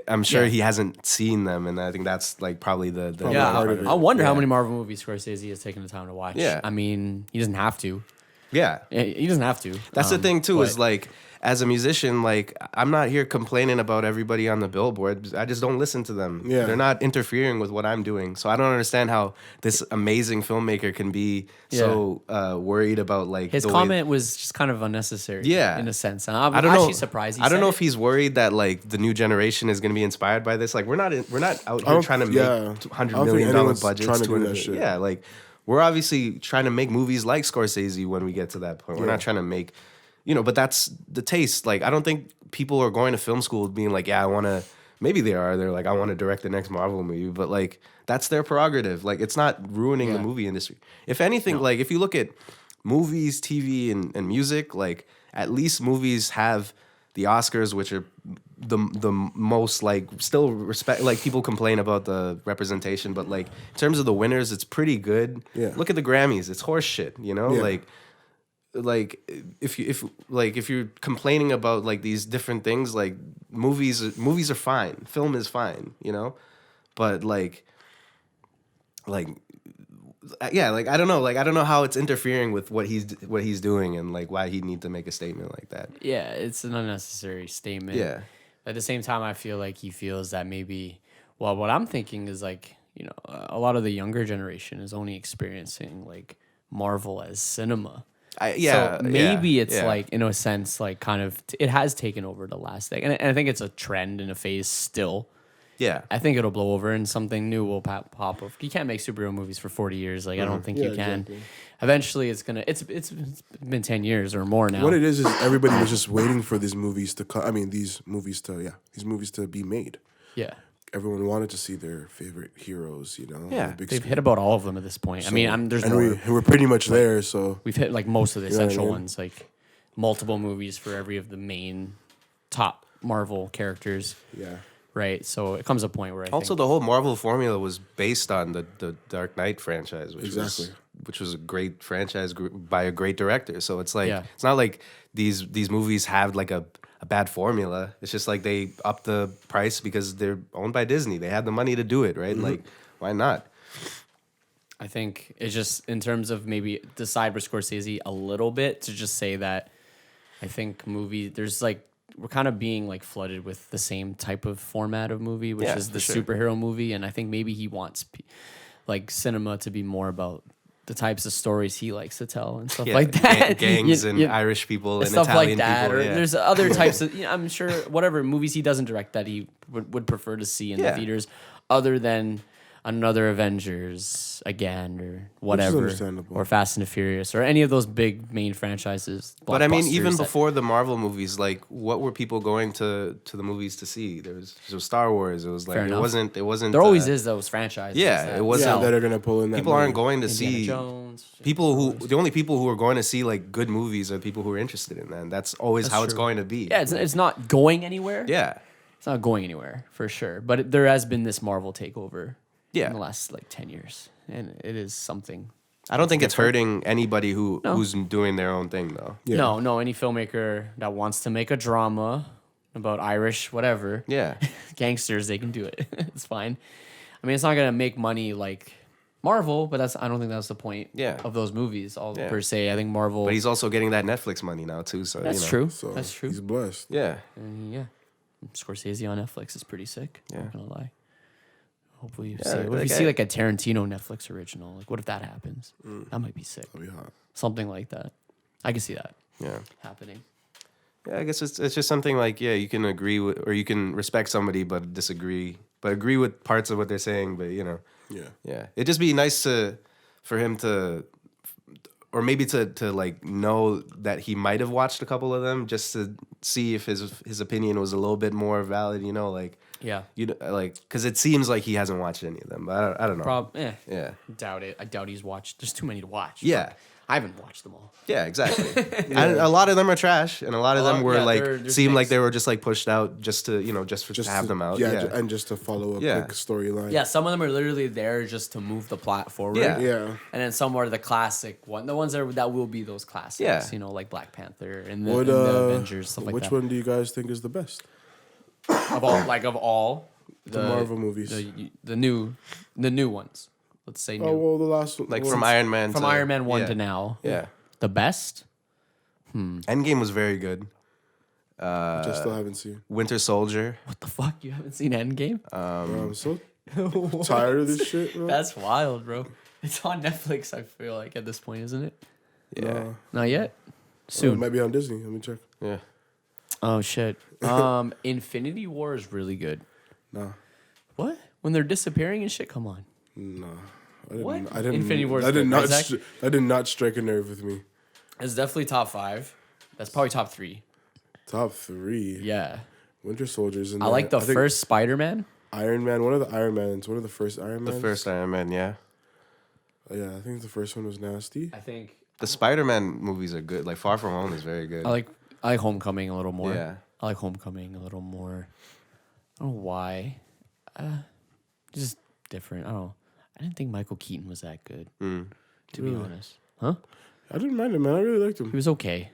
I'm sure he hasn't seen them, and I think that's like probably the part of it. I wonder how many Marvel movies Scorsese has taken the time to watch. Yeah. I mean, he doesn't have to. Yeah, He doesn't have to. that's the thing too. Is like as a musician, like I'm not here complaining about everybody on the billboard. I just don't listen to them. Yeah. They're not interfering with what I'm doing. So I don't understand how this amazing filmmaker can be so worried about like his comment was just kind of unnecessary. Yeah. In a sense, and I'm I don't actually know. surprised. I don't know if he's worried that like the new generation is going to be inspired by this. Like we're not out here trying to make $100 million budgets. Trying to do that shit. Yeah, like we're obviously trying to make movies like Scorsese when we get to that point. We're not trying to make, but that's the taste. Like I don't think people are going to film school being like, yeah, I want to. Maybe they are. They're like, I want to direct the next Marvel movie, but like that's their prerogative. Like it's not ruining the movie industry. If anything, like if you look at movies, TV, and music, like at least movies have the Oscars, which are the most like still respect. Like people complain about the representation, but like in terms of the winners, it's pretty good. Yeah. Look at the Grammys; it's horse shit. Like if you're complaining about like these different things, like movies are fine, film is fine, but like I don't know how it's interfering with what he's doing and like why he'd need to make a statement like that. Yeah, it's an unnecessary statement. Yeah. At the same time, I feel like he feels that maybe, well, what I'm thinking is like, a lot of the younger generation is only experiencing like Marvel as cinema. So maybe it's like, in a sense, like kind of, it has taken over the last thing. And I think it's a trend and a phase still. Yeah. I think it'll blow over and something new will pop up. You can't make superhero movies for 40 years. Like, I don't think you can. Exactly. Eventually, it's been 10 years or more now. What it is everybody was just waiting for these movies to come. I mean, these movies to be made. Yeah. Everyone wanted to see their favorite heroes, Yeah. on the big They've screen. hit about all of them at this point. I mean, there's more. We're pretty much there, so We've hit like most of the know what I essential mean? ones, like multiple movies for every of the main top Marvel characters. yeah. Right. So it comes a point where I Also, think, the whole Marvel formula was based on the Dark Knight franchise, which was a great franchise by a great director. So it's like it's not like these movies have like a bad formula. It's just like they up the price because they're owned by Disney. They had the money to do it, right? Like, why not? I think it's just in terms of maybe decide for Scorsese a little bit to just say that I think there's like, we're kind of being like flooded with the same type of format of movie, which is the superhero movie. And I think maybe he wants like cinema to be more about the types of stories he likes to tell and stuff like that. Gangs and Irish people and stuff Italian like that. people. Or there's other types of, I'm sure whatever movies he doesn't direct that he would prefer to see in the theaters other than another Avengers again or whatever, understandable. or Fast and the Furious or any of those big main franchises. But I mean, even blockbusters that- before the Marvel movies, like, what were people going to the movies to see? There was Star Wars. It was like Fair enough. it wasn't. there always is those franchises. yeah, that it was- Yeah, So, that are gonna pull in that. People money. aren't going to Indiana see Jones. the only people who are going to see like good movies are people who are interested in that. And that's always That's how it's true. going to be. Yeah, it's not going anywhere. yeah, It's not going anywhere for sure. But there has been this Marvel takeover yeah. in the last like 10 years. And it is something. I don't think it's hurting anybody No. who's doing their own thing though. Yeah. No, any filmmaker that wants to make a drama about Irish, whatever, Yeah, gangsters, they can do it. It's fine. I mean, it's not gonna make money like Marvel, but I don't think that's the point Yeah. of those movies Yeah. per se. I think Marvel. but he's also getting that Netflix money now too. So that's you know. true. So That's true. He's blessed. Yeah, Yeah, Scorsese on Netflix is pretty sick. Yeah. Not gonna lie. Hopefully, you Yeah, see. What if like you see I- like a Tarantino Netflix original? Like, what if that happens? That might be sick. That'll be hot. Something like that. I can see that yeah. happening. Yeah, I guess it's just something like, yeah, you can agree with, or you can respect somebody but disagree, but agree with parts of what they're saying. But you know, Yeah. it'd just be nice for him to, or maybe to like know that he might have watched a couple of them just to see if his opinion was a little bit more valid. You know, like Yeah. like because it seems like he hasn't watched any of them, but I don't know. Yeah, Doubt it. I doubt he's watched. There's too many to watch. Yeah. I haven't watched them all. yeah, exactly. And a lot of them are trash, and a lot of them were yeah, like they're seemed like things. they were just like pushed out just to to have them out. Yeah, and just to follow a Yeah. quick storyline. Yeah, some of them are literally there just to move the plot forward. Yeah. Yeah. And then some are the classic one. The ones that will be those classics. Yeah. You know, like Black Panther and the, What and the Avengers, stuff like which that. one do you guys think is the best? Of all The Marvel movies. the new ones. Let's say new. Oh well, the last one. like well, from Iron Man. From to, Iron Man 1 yeah. to now. Yeah, The best? Endgame was very good. which I still haven't seen. Winter Soldier. What the fuck? You haven't seen Endgame? Bro, I'm so tired of this shit, bro. That's wild, bro. It's on Netflix, I feel like, at this point, isn't it? Yeah, Nah. Not yet? Oh, it Soon. might be on Disney. Let me check. yeah. Oh, shit. Infinity War is really good. Nah. What? When they're disappearing and shit? Come on. Nah. I didn't, What? I didn't, Infinity War is I did good, not. right, Zach? That did not strike a nerve with me. It's definitely top 5. That's probably top 3. Top 3. Yeah. Winter Soldiers. And I like the think first Spider-Man. Iron Man. One of the Iron Mans. One of the first Iron The Mans. first Iron Man. Yeah, Yeah, I think the first one was nasty. I think the Spider-Man movies are good. Like Far From Home is very good. I like Homecoming a little more. Yeah. I like Homecoming a little more. I don't know why. Just different. I don't know. I didn't think Michael Keaton was that good, to be honest. Huh? I didn't mind him, man. I really liked He him. was okay.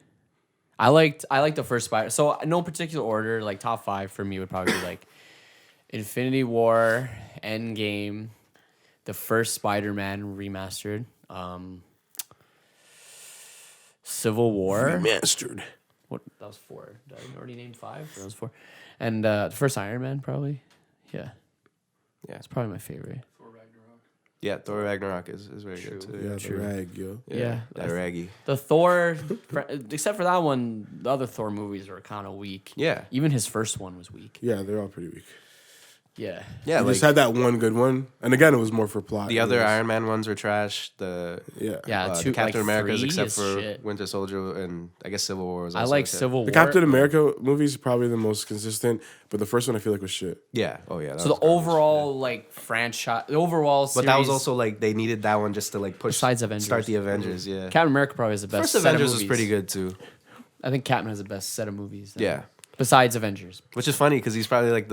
I liked the first Spider. So no particular order. Like top 5 for me would probably be like Infinity War, Endgame, the first Spider-Man remastered, Civil War. Mastered. What that was 4. Did I already named 5? That was 4. And the first Iron Man probably. Yeah. Yeah. It's probably my favorite. yeah, Thor Ragnarok is very True. good too. Yeah, True. the rag, yo. Yeah. that raggy. The Thor, except for that one, the other Thor movies are kind of weak. Yeah, Even his first one was weak. Yeah, they're all pretty weak. Yeah. yeah. He Like just had that one good one, and again, it was more for plot. the other It was- Iron Man ones were trash. The Yeah. Yeah, the two, Captain like, Americas, 3 except is for shit. Winter Soldier and I guess Civil War was. I Also like okay. Civil War. The Captain America movie is probably the most consistent, but the first one I feel like was shit. Yeah. Oh yeah. that So the was garbage. overall like franchise, the overall series, But that was also like they needed that one just to like push. Besides Avengers. Start the Avengers. Yeah. Captain America probably has the best. First set of Avengers was movies. pretty good too. I think Captain has the best set of movies. then. Yeah. Besides Avengers. Which is funny because he's probably like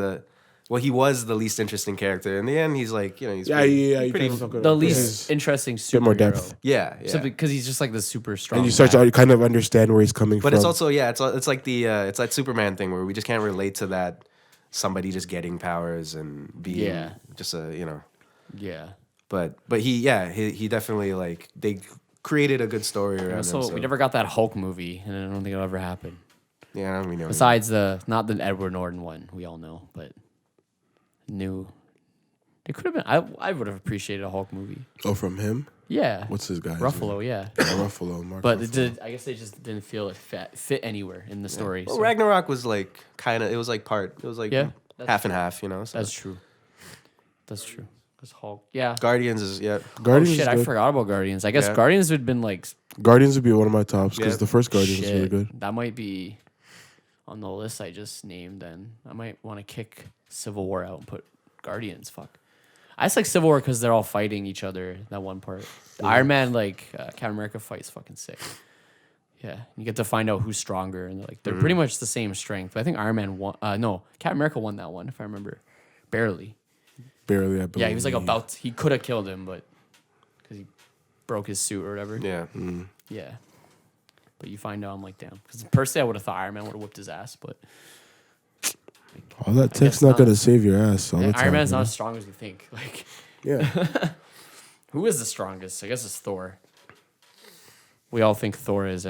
he was the least interesting character. In the end, he's like, he's Yeah, pretty, yeah, you pretty, kind of fuck with The him. least interesting superhero. Bit more depth. yeah, yeah. Simply because he's just like the super strong. And you start guy. to kind of understand where he's coming But from. it's also it's like the it's that Superman thing where we just can't relate to that somebody just getting powers and being Yeah. just a. Yeah. But he definitely like they created a good story around him. So So we never got that Hulk movie, and I don't think it'll ever happen. yeah, I mean, Besides not the Edward Norton one, we all know, but new. It could have been. I would have appreciated a Hulk movie. Oh, from him? Yeah. What's his guy's Ruffalo? name? Yeah. Ruffalo, Mark But Ruffalo. I guess they just didn't feel it fit anywhere in the story. Well, so- Ragnarok was like it was like Yeah, half and half, So. That's true. That's true. Was Hulk? Yeah. Guardians is Guardians Oh shit! is I good. forgot about Guardians. I guess Yeah. Guardians would have been like Guardians would be one of my tops because Yeah. the first Guardians was shit. really good. That might be on the list I just named. Then I might want to kick Civil War out and put Guardians. Fuck. I just like Civil War because they're all fighting each other. That one part. Iron Man, like Captain America fight is fucking sick. Yeah, you get to find out who's stronger, and they're pretty much the same strength. But I think Iron Man won. No, Captain America won that one if I remember, barely. Barely, I believe. Yeah, he was like about. He could have killed him, but because he broke his suit or whatever. yeah. Yeah. But you find out, I'm like, damn. Because personally, I would have thought Iron Man would have whipped his ass, but All that guess tech's not not. gonna save your ass all the time. Iron Man's you not know? as strong as you think. Like, Yeah. who is the strongest? I guess it's Thor. We all think Thor is,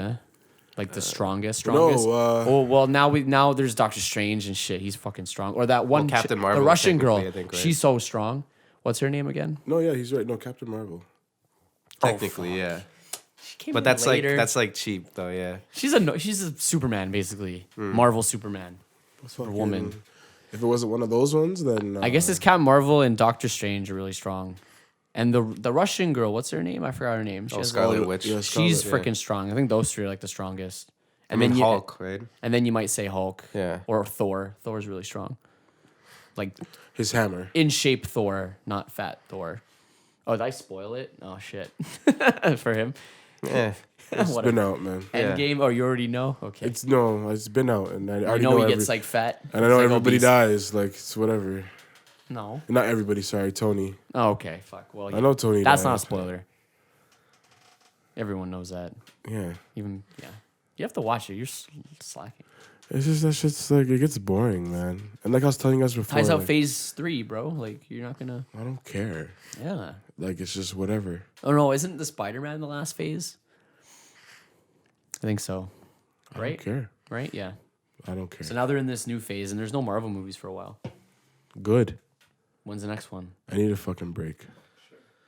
like the strongest. no, Oh well, now there's Doctor Strange and shit. He's fucking strong. Or that one Captain the Marvel, Russian girl. technically, I think, right? She's so strong. What's her name again? No, yeah, he's right. No, Captain Marvel. Technically, yeah. She came But in that's later. like cheap though, yeah. She's a Superman basically. Marvel Superman. That's A fucking- woman. If it wasn't one of those ones, then I guess it's Captain Marvel and Doctor Strange are really strong. And the Russian girl, what's her name? I forgot her name. She has Scarlet Witch. yeah, She's Scarlet, freaking strong. I think those three are like the strongest. I And mean then you, Hulk, right? and then you might say Hulk. Yeah. Or Thor. Thor's really strong. Like his hammer. in shape Thor, not fat Thor. Oh, did I spoil it? Oh shit. For him. Yeah. It's Whatever. been out, man. Yeah. Endgame. Oh, you already know? Okay. It's been out, and I you already know he every- gets like fat. and I know He's, like, everybody obese. dies. Like it's whatever. No. Not everybody. Sorry, Tony. Oh, okay. Fuck. Well, I know Tony. that's died. not a spoiler. Everyone knows that. Yeah, Even yeah. You have to watch it. You're slacking. it's just that shit's like it gets boring, man. And like I was telling you guys before, Ties out like, phase 3, bro. Like you're not gonna. I don't care. Yeah. Like it's just whatever. Oh no, isn't the Spider-Man the last phase? I think so. I Right? don't care. Right? Yeah. I don't care. So now they're in this new phase, and there's no Marvel movies for a while. Good. When's the next one? I need a fucking break.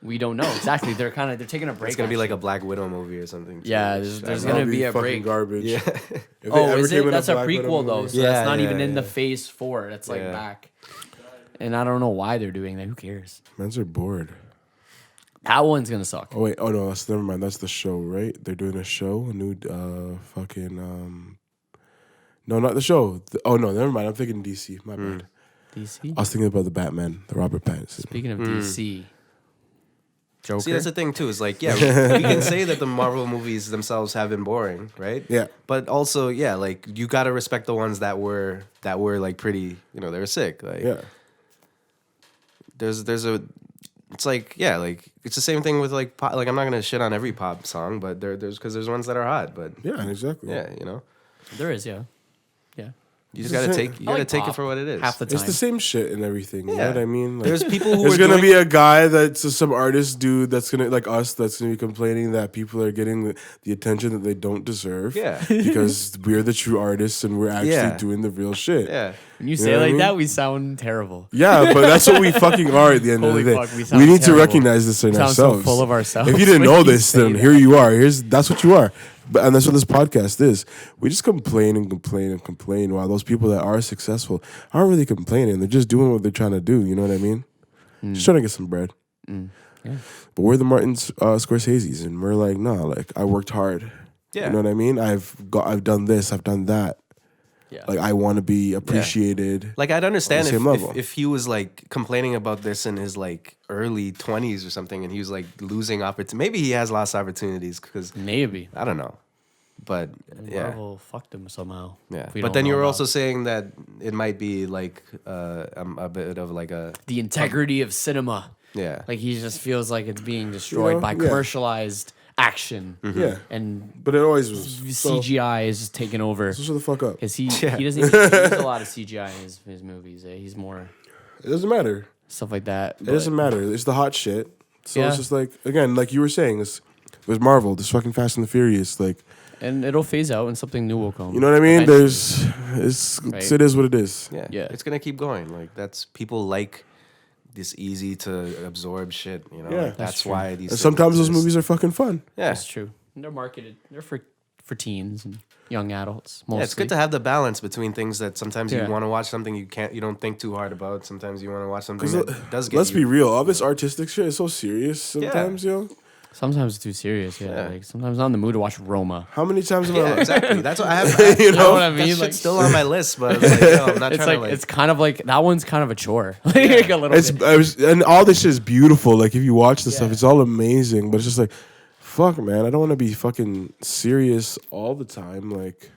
We don't know exactly. They're taking a break. It's gonna be like a actually. Black Widow movie or something. too. Yeah, there's That'd gonna be a fucking break. Garbage. Yeah. If they Oh, ever is came it? in That's a Black Widow prequel though, movie- so that's Yeah, not even yeah, in the yeah. phase 4. That's like Yeah. back. And I don't know why they're doing that. Who cares? Mans are bored. That one's gonna suck. Oh wait, oh no, that's never mind. That's the show, right? They're doing a show, a new fucking no, not the show. Oh no, never mind. I'm thinking DC. My bad. DC. I was thinking about the Batman, the Robert Pattinson. Speaking of DC, Joker. See, that's the thing too. Is like, yeah, we can say that the Marvel movies themselves have been boring, right? Yeah. But also, yeah, like you gotta respect the ones that were like pretty. You know, they were sick. Like, Yeah. there's a. It's like, yeah, like it's the same thing with like pop, like I'm not gonna shit on every pop song, but there's because there's ones that are hot, but Yeah, exactly. yeah, you know, there is, yeah. you just It's gotta the take same- you I gotta like take it pop for what it is. Half the time. It's the same shit and everything. You know Yeah. what I mean? Like, There's people who there's are gonna doing, be a guy that's some artist dude that's gonna like us that's gonna be complaining that people are getting the attention that they don't deserve. Yeah. Because we're the true artists and we're actually Yeah. doing the real shit. yeah. When you know say what it I like mean? that, we sound terrible. Yeah, but that's what we fucking are at the end Holy of the day. fuck, we We, sound need to terrible. recognize this in We sound so ourselves. full of ourselves If you didn't when know you this, say then that. here you are. That's what you are. And that's what this podcast is. We just complain and complain and complain while those people that are successful aren't really complaining. They're just doing what they're trying to do. You know what I mean? Just trying to get some bread. Yeah. But we're the Martin Scorsese's, and we're like, nah, like I worked hard. Yeah. You know what I mean? I've done this, I've done that. Yeah. Like I want to be appreciated. Like I'd understand same level. if he was like complaining about this in his like early 20s or something, and he was like losing opportunities. Maybe he has lost opportunities because Maybe. I don't know, but yeah, Marvel fucked him somehow. yeah. we But don't then you know were about. also saying that it might be like a bit of like a The integrity of cinema. yeah, Like he just feels like it's being destroyed know, by yeah. commercialized action. Yeah. And But it always was. So, CGI is just taking over. so shut the fuck up. Because he Yeah. doesn't even use a lot of CGI in his movies. He's more It doesn't matter. stuff like that. It doesn't matter. It's the hot shit. So Yeah. it's just like, again, like you were saying, this was Marvel, this fucking Fast and the Furious. Like, And it'll phase out and something new will come. you know what I mean? eventually. It Right. is what it is. yeah, Yeah. It's gonna keep going. Like that's people like this easy to absorb shit. You know, Yeah. like, That's that's true. why these. And things sometimes those exist. movies are fucking fun. Yeah, That's true. And they're marketed. They're for for teens and young adults. Mostly. Yeah, it's good to have the balance between things that sometimes Yeah. you want to watch something you don't think too hard about. Sometimes you want to watch something that does get Let's you. be real. All this artistic shit is so serious sometimes, yo. Sometimes it's too serious. Yeah, Yeah. like sometimes I'm not in the mood to watch Roma. How many times have Yeah, I exactly. That's what I have. You know what I That mean? shit's Like, still on my list, but it's like, yo, I'm not it's trying like to it's kind of like that one's kind of a chore. Like a little It's bit. and all this shit is beautiful. Like if you watch the stuff, Yeah. it's all amazing. But it's just like, fuck, man. I don't want to be fucking serious all the time. Like,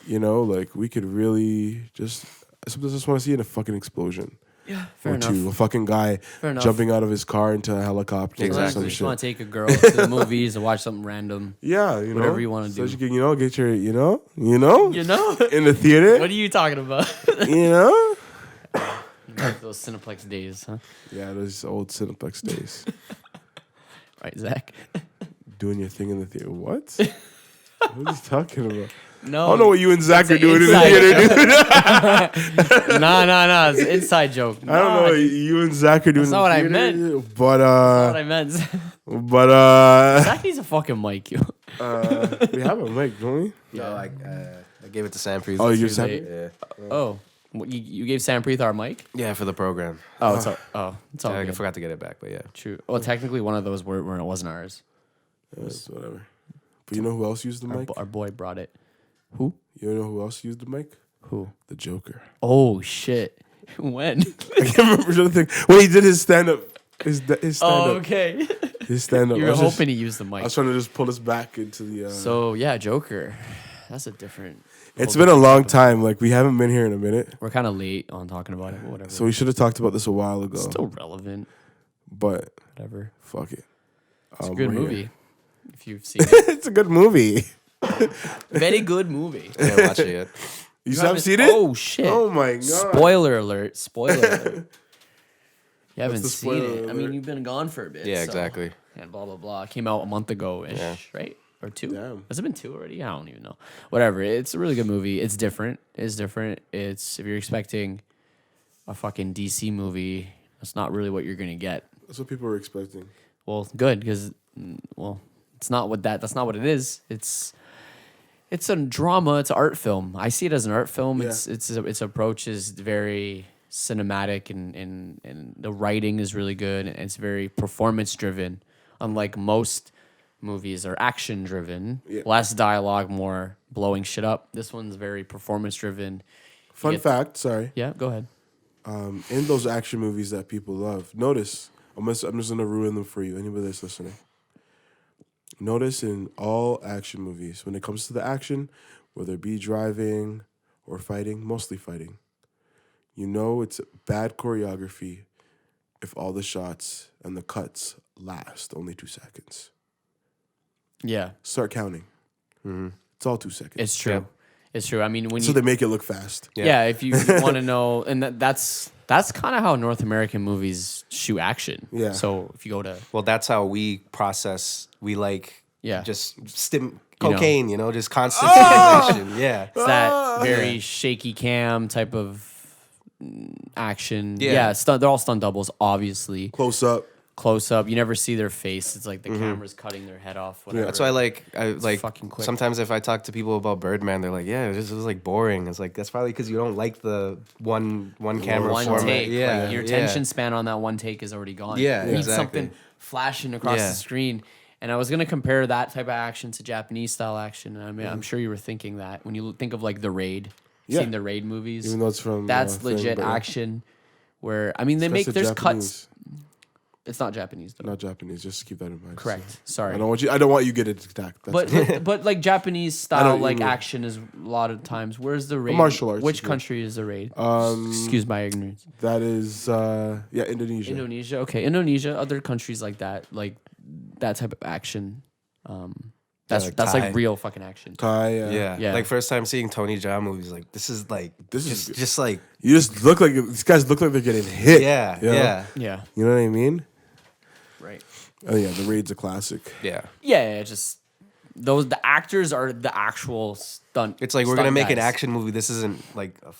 you know, like we could really just. Sometimes I just want to see a fucking explosion. Yeah, fair Or enough. two. A fucking guy Fair enough. jumping out of his car into a helicopter. Exactly. Or You some just shit. want to take a girl to the movies and watch something random. Yeah, you know, Whatever you wanna so do. you can, get your, You know? in the theater. What are you talking about? You know. Those Cineplex days, huh? Yeah, those old Cineplex days. Right, Zach? Doing your thing in the theater. What? What is he talking about? No. I don't know what you and Zach It's are an doing in the inside theater, dude. No. It's an inside joke. I don't know what you and Zach are doing. That's not what I in the theater, meant. But That's what I meant. Zach needs a fucking mic, yo. we have a mic, don't we? No, I gave it to Sam Preet. Oh, you too just have late. it? Yeah. Oh, you gave Sam Preeth our mic? Yeah, for the program. Oh, it's all I good. forgot to get it back, but yeah. True. Well, technically, one of those were it wasn't ours. It's whatever. But you know who else used the mic? Our boy brought it. Who? You know who else used the mic? Who? The Joker. Oh shit! When? I can't remember the thing when he did his stand up. His stand Oh, up. okay. His stand up. You were hoping he used the I mic. was trying to just pull us back into the. So yeah, Joker. That's a different. It's been a long time. Like we haven't been here in a minute, We're kind of late on talking about it, but whatever. so we should have talked about this a while ago. Still relevant. But Whatever. fuck it. It's a good we're here. movie. If you've seen it, It's a good movie. very good movie. I didn't watch it yet. You haven't haven't seen it? Oh shit! Oh my god. Spoiler alert! Spoiler alert! You haven't the seen spoiler it. I alert? mean, you've been gone for a bit. Yeah, so- exactly. And blah blah blah. It came out a month ago ish, Yeah. right? Or two? Damn. Has it been two already? I don't even know. Whatever. It's a really good movie. It's different. It's different. It's if you're expecting a fucking DC movie, that's not really what you're gonna get. That's what people were expecting. Well, good because it's not what that's not what it is. It's a drama. It's an art film. I see it as an art film. Yeah. Its approach is very cinematic and the writing is really good and it's very performance driven. Unlike most movies are action driven, Yeah. less dialogue, more blowing shit up. This one's very performance driven. Fun get- fact, sorry. Yeah, go ahead. In those action movies that people love, notice, I'm just gonna ruin them for you, anybody that's listening. Notice in all action movies, when it comes to the action, whether it be driving or fighting, mostly fighting, you know it's bad choreography if all the shots and the cuts last only 2 seconds. Yeah, Start counting. It's all 2 seconds. it's true. Yeah. It's true. I mean, when so you they make it look fast. yeah, if you want to know, and that's kind of how North American movies shoot action. Yeah. So if you go to Well, that's how we process. We like Yeah. just You know. cocaine, just constant stimulation. Yeah. it's that very shaky cam type of action. Yeah. Yeah, they're all stunt doubles, obviously. Close up. Close up, you never see their face. It's like the camera's cutting their head off. Whatever. That's why I like fucking quick. sometimes if I talk to people about Birdman, they're like, "Yeah, this was like boring." It's like that's probably because you don't like the one camera one format. take. Yeah, Like, your yeah. attention span on that one take is already gone. Yeah, You need exactly. something flashing across Yeah. the screen. And I was gonna compare that type of action to Japanese style action. And I mean, I'm sure you were thinking that when you think of like the Raid, Yeah. seen the Raid movies. Even though it's from That's thing, legit but yeah. action. Where I mean, they That's make the there's Japanese, cuts. It's not Japanese though. not Japanese. Just keep that in mind. Correct. So, Sorry. I don't want you to get it attacked. That's But like Japanese know style what you like mean. action is a lot of times. Where's the raid? martial arts, Which yeah. country is the raid? Um, Excuse my ignorance. that is Indonesia. Indonesia. Okay, Indonesia. Other countries like that type of action. That's like that's Thai. like real fucking action. Thai. Yeah. Yeah. Like first time seeing Tony Jaa movies, like this is just like You just look like these guys look like they're getting hit. yeah, you know? yeah, Yeah. You know what I mean? Right. Oh yeah, the Raid's a classic. yeah. Yeah. Just the actors are the actual stunt. It's like we're gonna stunt make an guys. action movie. This isn't like a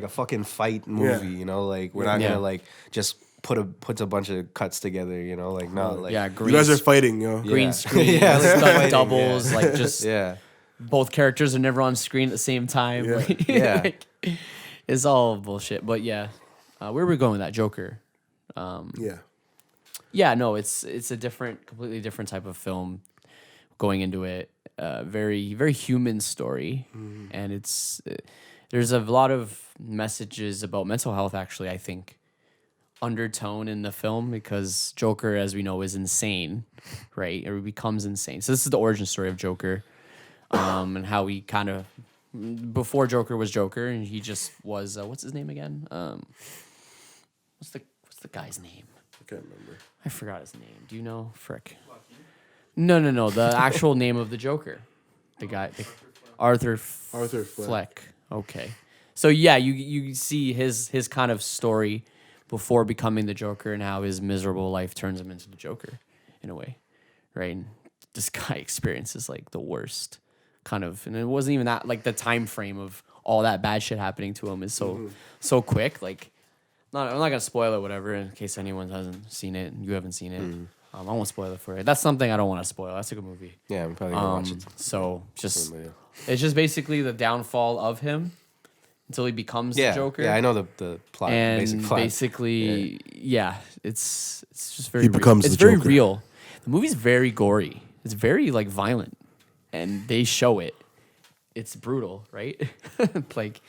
fucking fight movie. Yeah. Like we're not Yeah. gonna like just puts a bunch of cuts together. You know, like no, like Yeah, You green, guys are fighting, yo. green Yeah. screen, Yeah, like stunt fighting, doubles, like just yeah, both characters are never on screen at the same time. Yeah. Like, Yeah. like, it's all bullshit. But yeah, where were we going with that Joker? Yeah. Yeah, no, it's a completely different type of film going into it. Very, very human story, and it's there's a lot of messages about mental health. Actually, I think undertone in the film because Joker, as we know, is insane, right? Or he becomes insane. So this is the origin story of Joker, and how he kind of before Joker was Joker, and he just was what's his name again? What's the guy's name? I can't remember. I forgot his name. Do you know? Frick. No. The actual name of the Joker. The guy. Arthur Arthur Fleck. Okay. So yeah, you see his kind of story before becoming the Joker and how his miserable life turns him into the Joker in a way. Right? And this guy experiences like the worst kind of, and it wasn't even that, like the time frame of all that bad shit happening to him is so quick. Like I'm not gonna spoil it, whatever, in case anyone hasn't seen it and you haven't seen it. I won't spoil it for you. That's something I don't want to spoil. That's a good movie. yeah. I'm probably gonna watch it. So just Somebody. it's just basically the downfall of him until he becomes Yeah, the Joker. yeah. I know the plot, And basic plot. basically, yeah, it's just very. He becomes it's the very Joker. real. The movie's very gory. It's very like violent, and they show it. It's brutal, right? Like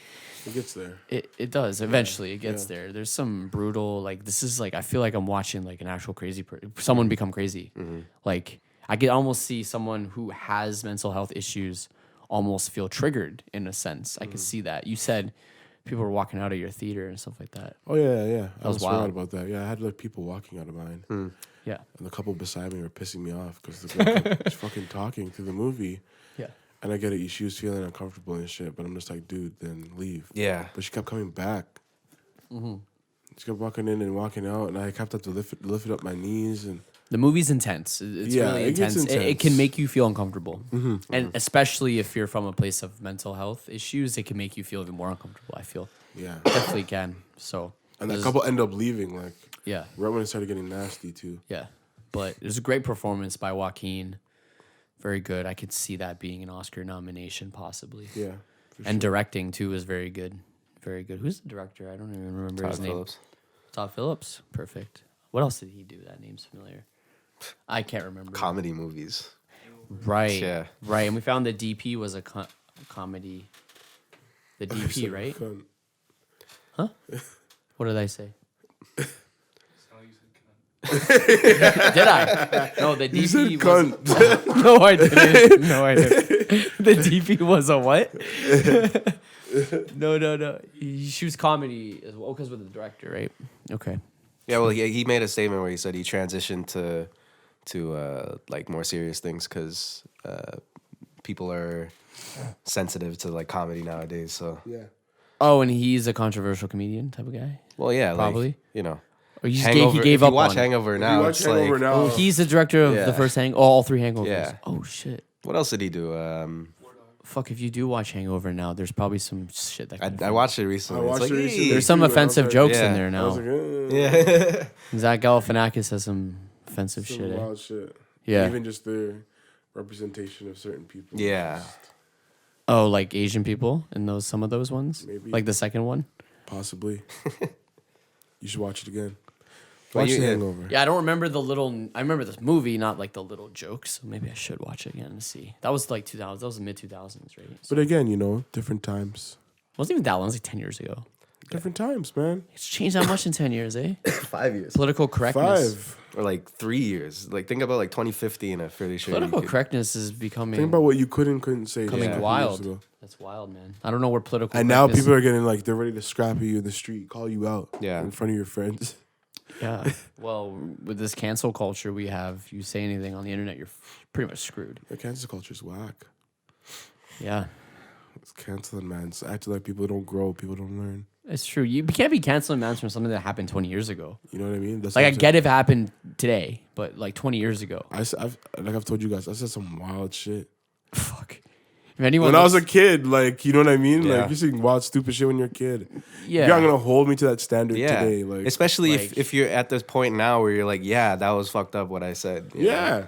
It gets there. it does eventually. It gets there. There's some brutal like this is like I feel like I'm watching like an actual crazy someone become crazy. Like I could almost see someone who has mental health issues almost feel triggered in a sense. I could see that. You said people were walking out of your theater and stuff like that. Oh yeah. I was was wild. forgot about that. Yeah, I had like people walking out of mine, Yeah. and the couple beside me were pissing me off because the girl kept fucking talking through the movie. Yeah. And I get it. She was feeling uncomfortable and shit, but I'm just like, dude, then leave. Yeah. But she kept coming back. She kept walking in and walking out, and I kept up to lift up my knees and. The movie's intense. It's Yeah, really it gets intense. It intense. can make you feel uncomfortable. And especially if you're from a place of mental health issues, it can make you feel even more uncomfortable, I feel. Yeah. Definitely can. So, And that this- couple end up leaving, like, yeah. right when it started getting nasty, too. Yeah. But it was a great performance by Joaquin. Very good. I could see that being an Oscar nomination, possibly. Yeah. for And directing, too, was very good. Very good. Who's the director? I don't even remember Todd his name. Phillips. Todd Phillips. Perfect. What else did he do? That name's familiar. I can't remember. Comedy movies. Right. Yeah. Right. And we found the DP was a comedy. The sure. DP, right? Fun. What did I say? Did I? No, the You said DP was. cunt. No, I didn't. No, I didn't. The DP was a what? No. She was comedy as well because with the director, right? Okay. Yeah, well, he made a statement where he said he transitioned to like more serious things because people are sensitive to like comedy nowadays. So Yeah. Oh, and he's a controversial comedian type of guy. well, yeah, Probably. like, you know, Or he Hangover. gave if up you watch on. Hangover You now, watch it's Hangover like now. Oh, he's the director of Yeah. the first all three Hangovers. Yeah. Oh shit. what else did he do? Fuck, if you do watch Hangover now, there's probably some shit that I watched it recently. I It's watched like, it recently. "Hey." There's some Dude, I was offensive like- jokes in Yeah. there I now. was like, Yeah. Zach Galifianakis has some offensive some shit. wild shit. Yeah. Even just their representation of certain people. Yeah. Oh, like Asian people in some of those ones? Maybe. Like the second one? Possibly. You should watch it again. Well, Watch you- The yeah. Hangover. Yeah, I don't remember the little. I remember this movie, not like the little jokes. So maybe I should watch it again to see. That was like 2000. That was mid 2000s, right? So But again, different times. it wasn't even that long. It was like 10 years ago. Different times, man. It's changed that much in 10 years, eh? 5 years. Political correctness. 5. Or like 3 years. Like think about like 2015. I'm fairly sure. Political you could- correctness is becoming. Think about what you couldn't say. Coming just a couple wild. years ago. That's wild, man. I don't know where political. And now correctness- people are getting like they're ready to scrap you in the street, call you out, Yeah. in front of your friends. Yeah. Well, with this cancel culture we have, you say anything on the internet, you're pretty much screwed. The cancel culture's whack. Yeah. It's canceling, man. It's acting like people don't grow, people don't learn. It's true. You can't be canceling man from something that happened 20 years ago. You know what I mean? That's Like, what I I'm get if it happened today, but like 20 years ago. saying. I've told you guys, I said some wild shit. Fuck. If anyone When I was a looks- kid, like, you know what I mean? Yeah. Like, you're seeing wild, stupid shit when you're a kid. yeah, You're not gonna hold me to that standard Yeah, today. Like, especially like- if you're at this point now where you're like, yeah, that was fucked up what I said. you know? yeah.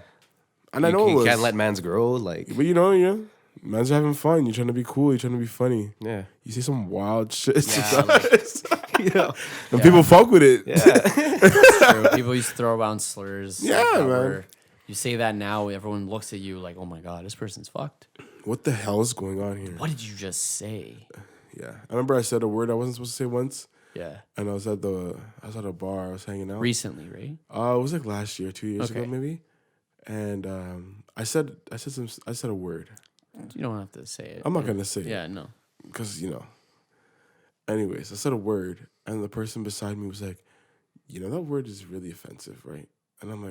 And I you, know it you was. can't let mans grow. Like, But man's having fun. You're trying to be cool. You're trying to be funny. yeah, You say some wild shit Yeah, like- sometimes. you know, And people fuck with it. yeah, True. People used to throw around slurs. Yeah, like that man. where You say that now, everyone looks at you like, "Oh my god, this person's fucked." What the hell is going on here? What did you just say? Yeah. I remember I said a word I wasn't supposed to say once. Yeah, And I was at a bar. I was hanging out. recently, right? It was like last year, 2 years ago Okay. maybe. And I said a word. You don't have to say it. I'm not gonna say it. Yeah, no. Because, anyways, I said a word, and the person beside me was like, that word is really offensive, right? And I'm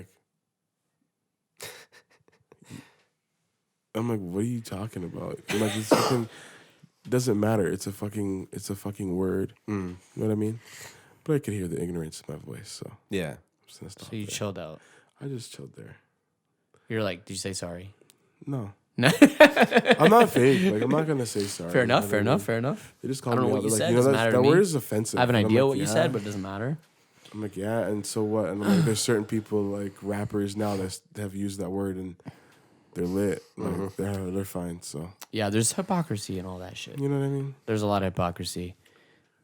like, what are you talking about? I'm like, it's fucking, doesn't matter. It's a fucking word. Mm. You know what I mean? But I could hear the ignorance in my voice, so I'm yeah. just gonna stop So you there. chilled out. I just chilled there. You're like, did you say sorry? No. No. I'm not fake. Like, I'm not gonna say sorry. Fair You know enough. what Fair I enough. mean? Fair enough. They just I called don't me know out. what you They're said, like, doesn't that, matter to that me. word is offensive. I have an And I'm idea like, what you yeah. said, but it doesn't matter. I'm like, yeah, and so what? And I'm like, there's certain people, like rappers now, that have used that word and they're lit. Like, they're fine. So, Yeah, there's hypocrisy and all that shit. you know what I mean? There's a lot of hypocrisy.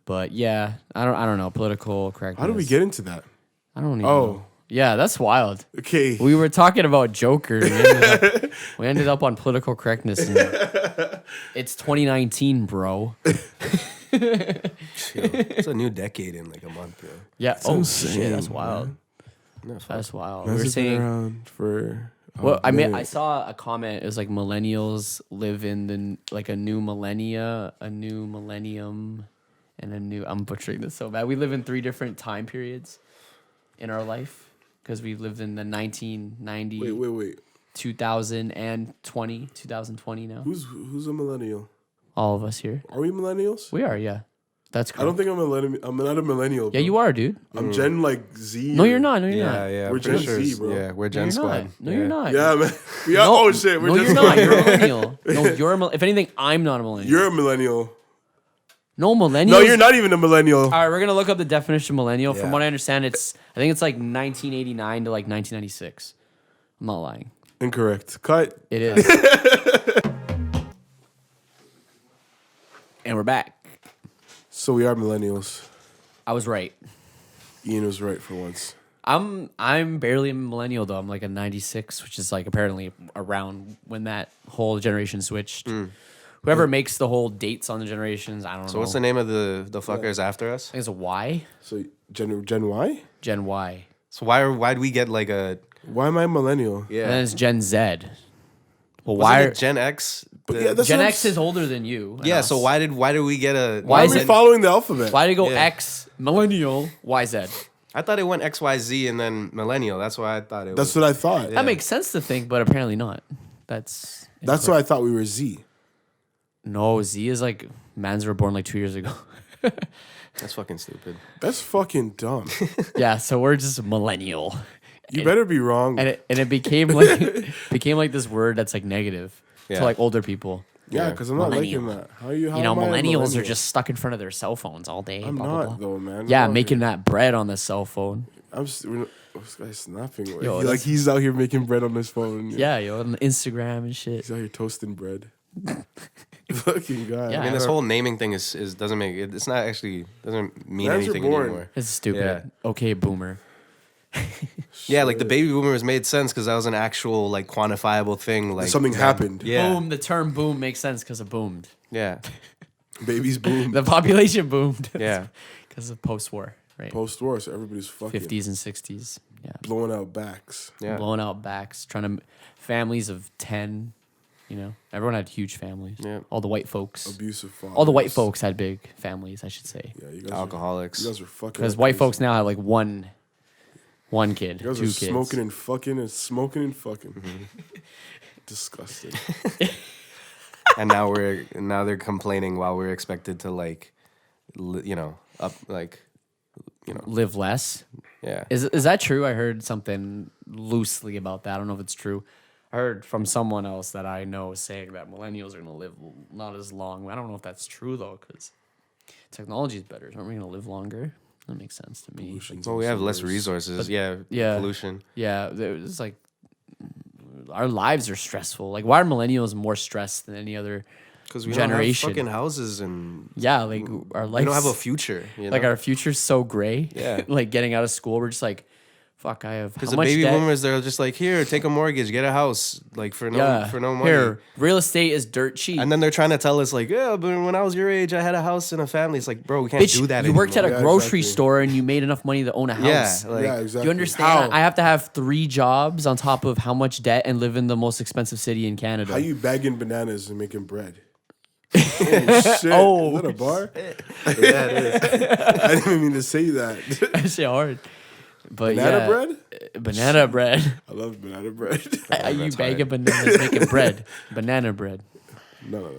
But yeah, I don't know. Political correctness. How did we get into that? I don't even Oh. know. Yeah, that's wild. Okay. We were talking about Joker. And we ended up on political correctness. And it's 2019, bro. It's a new decade in like a month, yo. Yeah. Oh insane, shit, that's man. wild. No, fuck. That's wild. Man's We were been saying. around for. a Well, I mean, I minute. saw a comment. It was like millennials live in a new millennia, a new millennium, and a new. I'm butchering this so bad. We live in 3 different time periods in our life because we lived in the 1990, Wait. 2020 now. Who's a millennial? All of us here. Are we millennials? We are, yeah. That's I correct. don't think I'm a millennial. I'm not a millennial. Yeah, bro. you are, dude. I'm Gen like Z. No, or- you're not. No, you're Yeah, not. yeah. We're pretty Gen Z, sure- bro. Yeah, we're No, Gen you're Squad. not. No, you're not. Yeah, man. We are. No, Oh shit, we're no, Gen you're Squad. not. You're a millennial. No, you're a If anything, I'm not a millennial. You're a millennial. No, millennials. No, you're not even a millennial. All right, we're gonna look up the definition of millennial. From Yeah. what I understand, I think it's like 1989 to like 1996. I'm not lying. Incorrect. Cut. It is. And we're back. So we are millennials. I was right. Ian was right for once. I'm barely a millennial though. I'm like a 96, which is like apparently around when that whole generation switched. Whoever makes the whole dates on the generations, I don't know. So what's the name of the fuckers after us? I think it's a Y. So Gen Y? Gen Y. So why'd we get like a Why am I a millennial? And then it's Gen Z. Well, Wasn't why? it Gen X? But yeah, that's Gen what I'm X is older than you. and Yeah, us. so why did we get a Why Why is are we it- following the alphabet? Why did it go Yeah. X millennial YZ? I thought it went XYZ and then millennial. That's why I thought it That's was. what I thought. That makes sense to think, but apparently not. That's That's why I thought we were Z. no Z is like mans were born like 2 years ago. That's fucking stupid. That's fucking dumb. Yeah, so we're just millennial, You better be wrong. and it became like this word that's like negative Yeah. to like older people. Yeah, because I'm not Millennial. liking that. How you? How You know, am I a millennials are millennial? just stuck in front of their cell phones all day. I'm blah, not blah, blah. though, man. Yeah, I'm out making here- that bread on the cell phone. I'm just. This guy's snapping. Like, Yo, like that's- he's out here making bread on his phone. Yeah, yo, on Instagram and shit. He's out here toasting bread. Fucking guy. Yeah. I mean, this I- whole naming thing is doesn't make it. It's not actually doesn't mean Mans are anything born. anymore. It's stupid. Yeah. Okay, boomer. Yeah, like the baby boomers made sense because that was an actual like quantifiable thing. Like Something that- happened. Yeah, Boom. The term boom makes sense because it boomed. yeah, Babies boom. The population boomed. yeah. Because of post-war, right? Post war, so everybody's fucking 50s and 60s. Yeah. blowing out backs. Yeah. Blowing out backs, families of 10, you know. Everyone had huge families. Yeah. All the white folks. Abusive fathers. All the white folks had big families, I should say. Yeah, you guys. Alcoholics. You guys are fucking. Because like white crazy. folks now have like one kid, You guys 2 are kids. smoking and fucking and smoking and fucking. Mm-hmm. Disgusting. And now they're complaining while we're expected to like, up like, Live less. yeah. Is that true? I heard something loosely about that. I don't know if it's true. I heard from someone else that I know saying that millennials are gonna live not as long. I don't know if that's true though, because technology is better. Aren't we gonna live longer? That makes sense to me. Well, we have less resources. Yeah. Pollution. Yeah, it's like our lives are stressful. Like, why are millennials more stressed than any other Because we generation? don't have fucking houses and Yeah, like our life. we don't have a future. You know? like our future's so gray. Yeah. Like getting out of school, we're just like, fuck. I have Because how the much baby debt? boomers, they're just like, here, take a mortgage, get a house, like for no money. Here, real estate is dirt cheap. And then they're trying to tell us like, yeah, but when I was your age, I had a house and a family. It's like, bro, we can't Bitch, do that. you worked at a Yeah, grocery exactly. store and you made enough money to own a house. Yeah, like, yeah, Do exactly. you understand? How? I have to have 3 jobs on top of how much debt and live in the most expensive city in Canada. How you bagging bananas and making bread? Oh, shit. Oh, Is that a bar? yeah, it is. I didn't even mean to say that. That shit hard. But Banana yeah, bread? banana bread. I love banana bread. Are you that's bagging bananas making bread? Banana bread. No.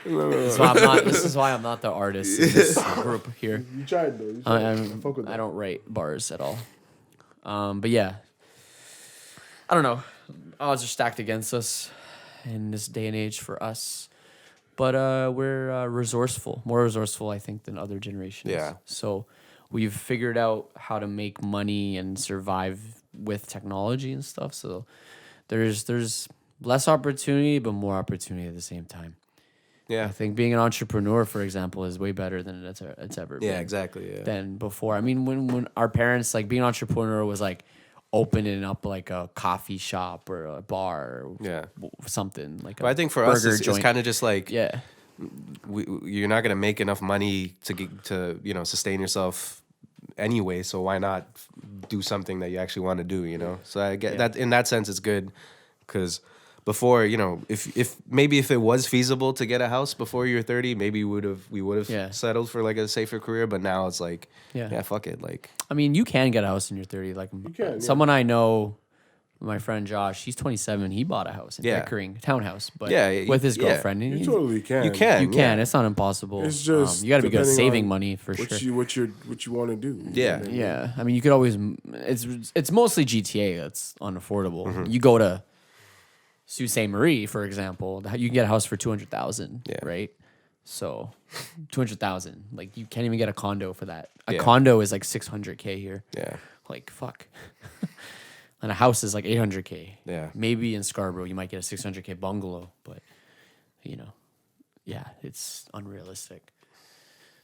This is why I'm not the artist in this group here. You tried though. You tried. I fuck with I that. don't write bars at all. But yeah, I don't know. Odds are stacked against us in this day and age for us. But we're resourceful, more resourceful, I think, than other generations. Yeah. So we've figured out how to make money and survive with technology and stuff. So there's less opportunity, but more opportunity at the same time. I Yeah. think being an entrepreneur, for example, is way better than it's ever been. Yeah, exactly. Yeah. Than before. I mean, when our parents, like, being an entrepreneur was like opening up like a coffee shop or a bar or Yeah. something like. But I think for us, burger it's joint. kind of just like, Yeah, you're not gonna make enough money to sustain yourself anyway. So why not do something that you actually want to do? You know. So I get that in that sense, it's good because before, if it was feasible to get a house before you're 30, maybe we would have Yeah. settled for like a safer career. But now it's like, Yeah. yeah, fuck it, like. I mean, you can get a house in your 30. Like, can, someone I know, my friend Josh, he's 27. He bought a house in Yeah. Pickering, townhouse, but Yeah, with his yeah. girlfriend. And You he- totally can. You can. You can. It's not impossible. It's just you got to be good at depending saving on money for What sure. what you want to do? Yeah. Yeah, I mean, you could always. It's mostly GTA that's unaffordable. Mm-hmm. You go to Sault Ste. Marie, for example, you can get a house for 200,000. Yeah. Right. So, 200,000. Like, you can't even get a condo for that. A Yeah. condo is like 600K here. Yeah. Like, fuck. And a house is like 800K. Yeah. Maybe in Scarborough you might get a 600K bungalow, but yeah, it's unrealistic.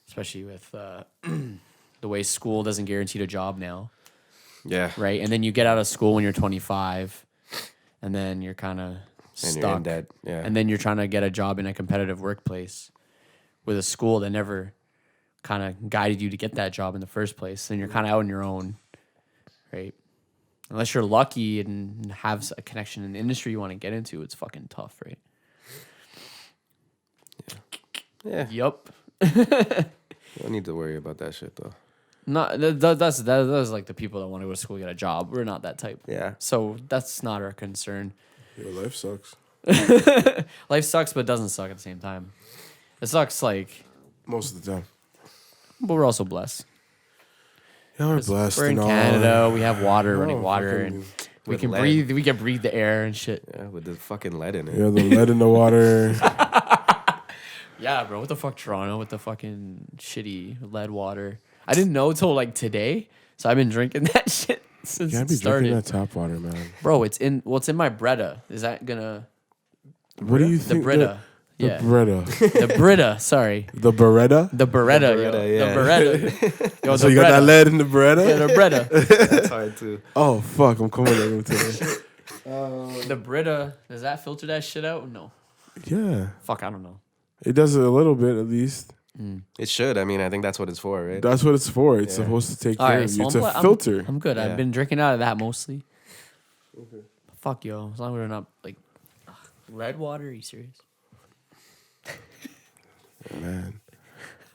Especially with the way school doesn't guarantee a job now, Yeah. right? And then you get out of school when you're 25, and then you're kind of And stuck. you're in debt. Yeah. And then you're trying to get a job in a competitive workplace with a school that never kind of guided you to get that job in the first place. And you're kind of out on your own, right? Unless you're lucky and have a connection in the industry you want to get into, it's fucking tough, right? Yeah. Yup. Don't need to worry about that shit though. Not that's like the people that want to go to school get a job. We're not that type. Yeah. So that's not our concern. Your life sucks. Life sucks, but it doesn't suck at the same time. It sucks, like, Most of the time. but we're also blessed. Yeah, we're blessed. We're in and all. Canada. We have water, Oh, running water, fucking- and we With can lead. breathe. We can breathe the air and shit. Yeah, with the fucking lead in it. Yeah, the lead in the water. Yeah, bro. What the fuck, Toronto? With the fucking shitty lead water. I didn't know till like today, so I've been drinking that shit since Can't it be started. drinking that tap water, man. Bro, it's in my Brita. Is that gonna What do you the think? Brita? The Yeah, Beretta. the Brita. Sorry, The Beretta. the Beretta. Beretta, yo. yeah. The Beretta. Yo, So the you got that Brita. lead in the Beretta? Yeah, the Brita. That's hard too. Oh fuck! I'm coming over today. The Brita. Does that filter that shit out? No. Yeah, Fuck, I don't know. it does it a little bit at least. It should. I mean, I think that's what it's for, right? That's what it's for. It's Yeah. supposed to take All care right, of so you. It's a I'm filter. I'm good. Yeah. I've been drinking out of that mostly. Fuck, yo. As long as we're not like lead water. Are you serious? Man,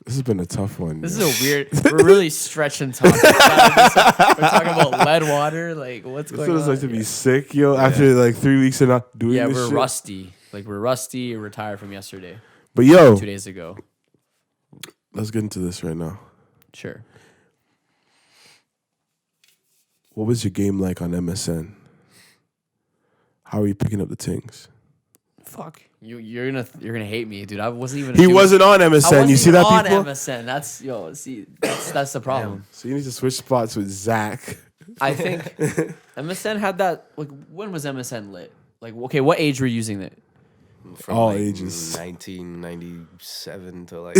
this has been a tough one. This yo. is a weird. We're really stretching topics. We're talking about lead water. Like, what's This going feels on? like to be sick, yo. After like 3 weeks of not doing Yeah, this we're shit. rusty. Like, we're rusty. Retired from yesterday, But yo, 2 days ago. let's get into this right now. Sure. what was your game like on MSN? How are you picking up the things? Fuck. You're gonna hate me, dude. I wasn't even. He wasn't on MSN. You see that, on people? MSN. That's the problem. So you need to switch spots with Zach. I think MSN had that. Like, when was MSN lit? Like, okay, what age were you using it? From All like ages. 1997 to like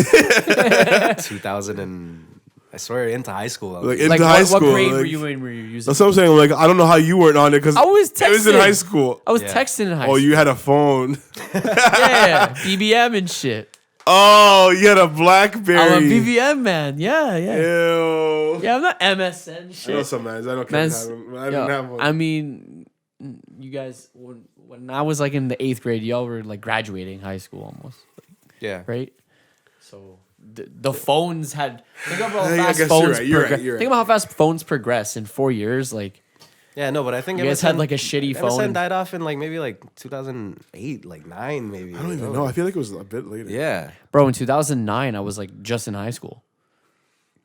2000 and I swear into high school. I was Like using into Like, high what school. grade were like- you in? Were you using? That's what I'm saying. Like I don't know how you weren't on it because I was it was in texting. high school. I was Yeah. texting in high Oh, school. you had a phone. Yeah, BBM and shit. Oh, you had a BlackBerry. I'm a BBM man. Yeah. Ew. Yeah, I'm not MSN I know shit. some mans. I don't Mans- have them. I didn't Yo, have one. I mean, you guys, when I was like in the 8th grade, y'all were like graduating high school almost, yeah. right? So the phones had. Think about how Yeah, I fast guess you're phones right, you're right, progress. you're right. Think about how fast phones progress in 4 years. Like, Yeah, no, but I think you guys had like a shitty MSN phone. died off in like maybe like 2008, like 9 maybe. I don't even know. I feel like it was a bit later. Yeah. Bro, in 2009, I was like just in high school.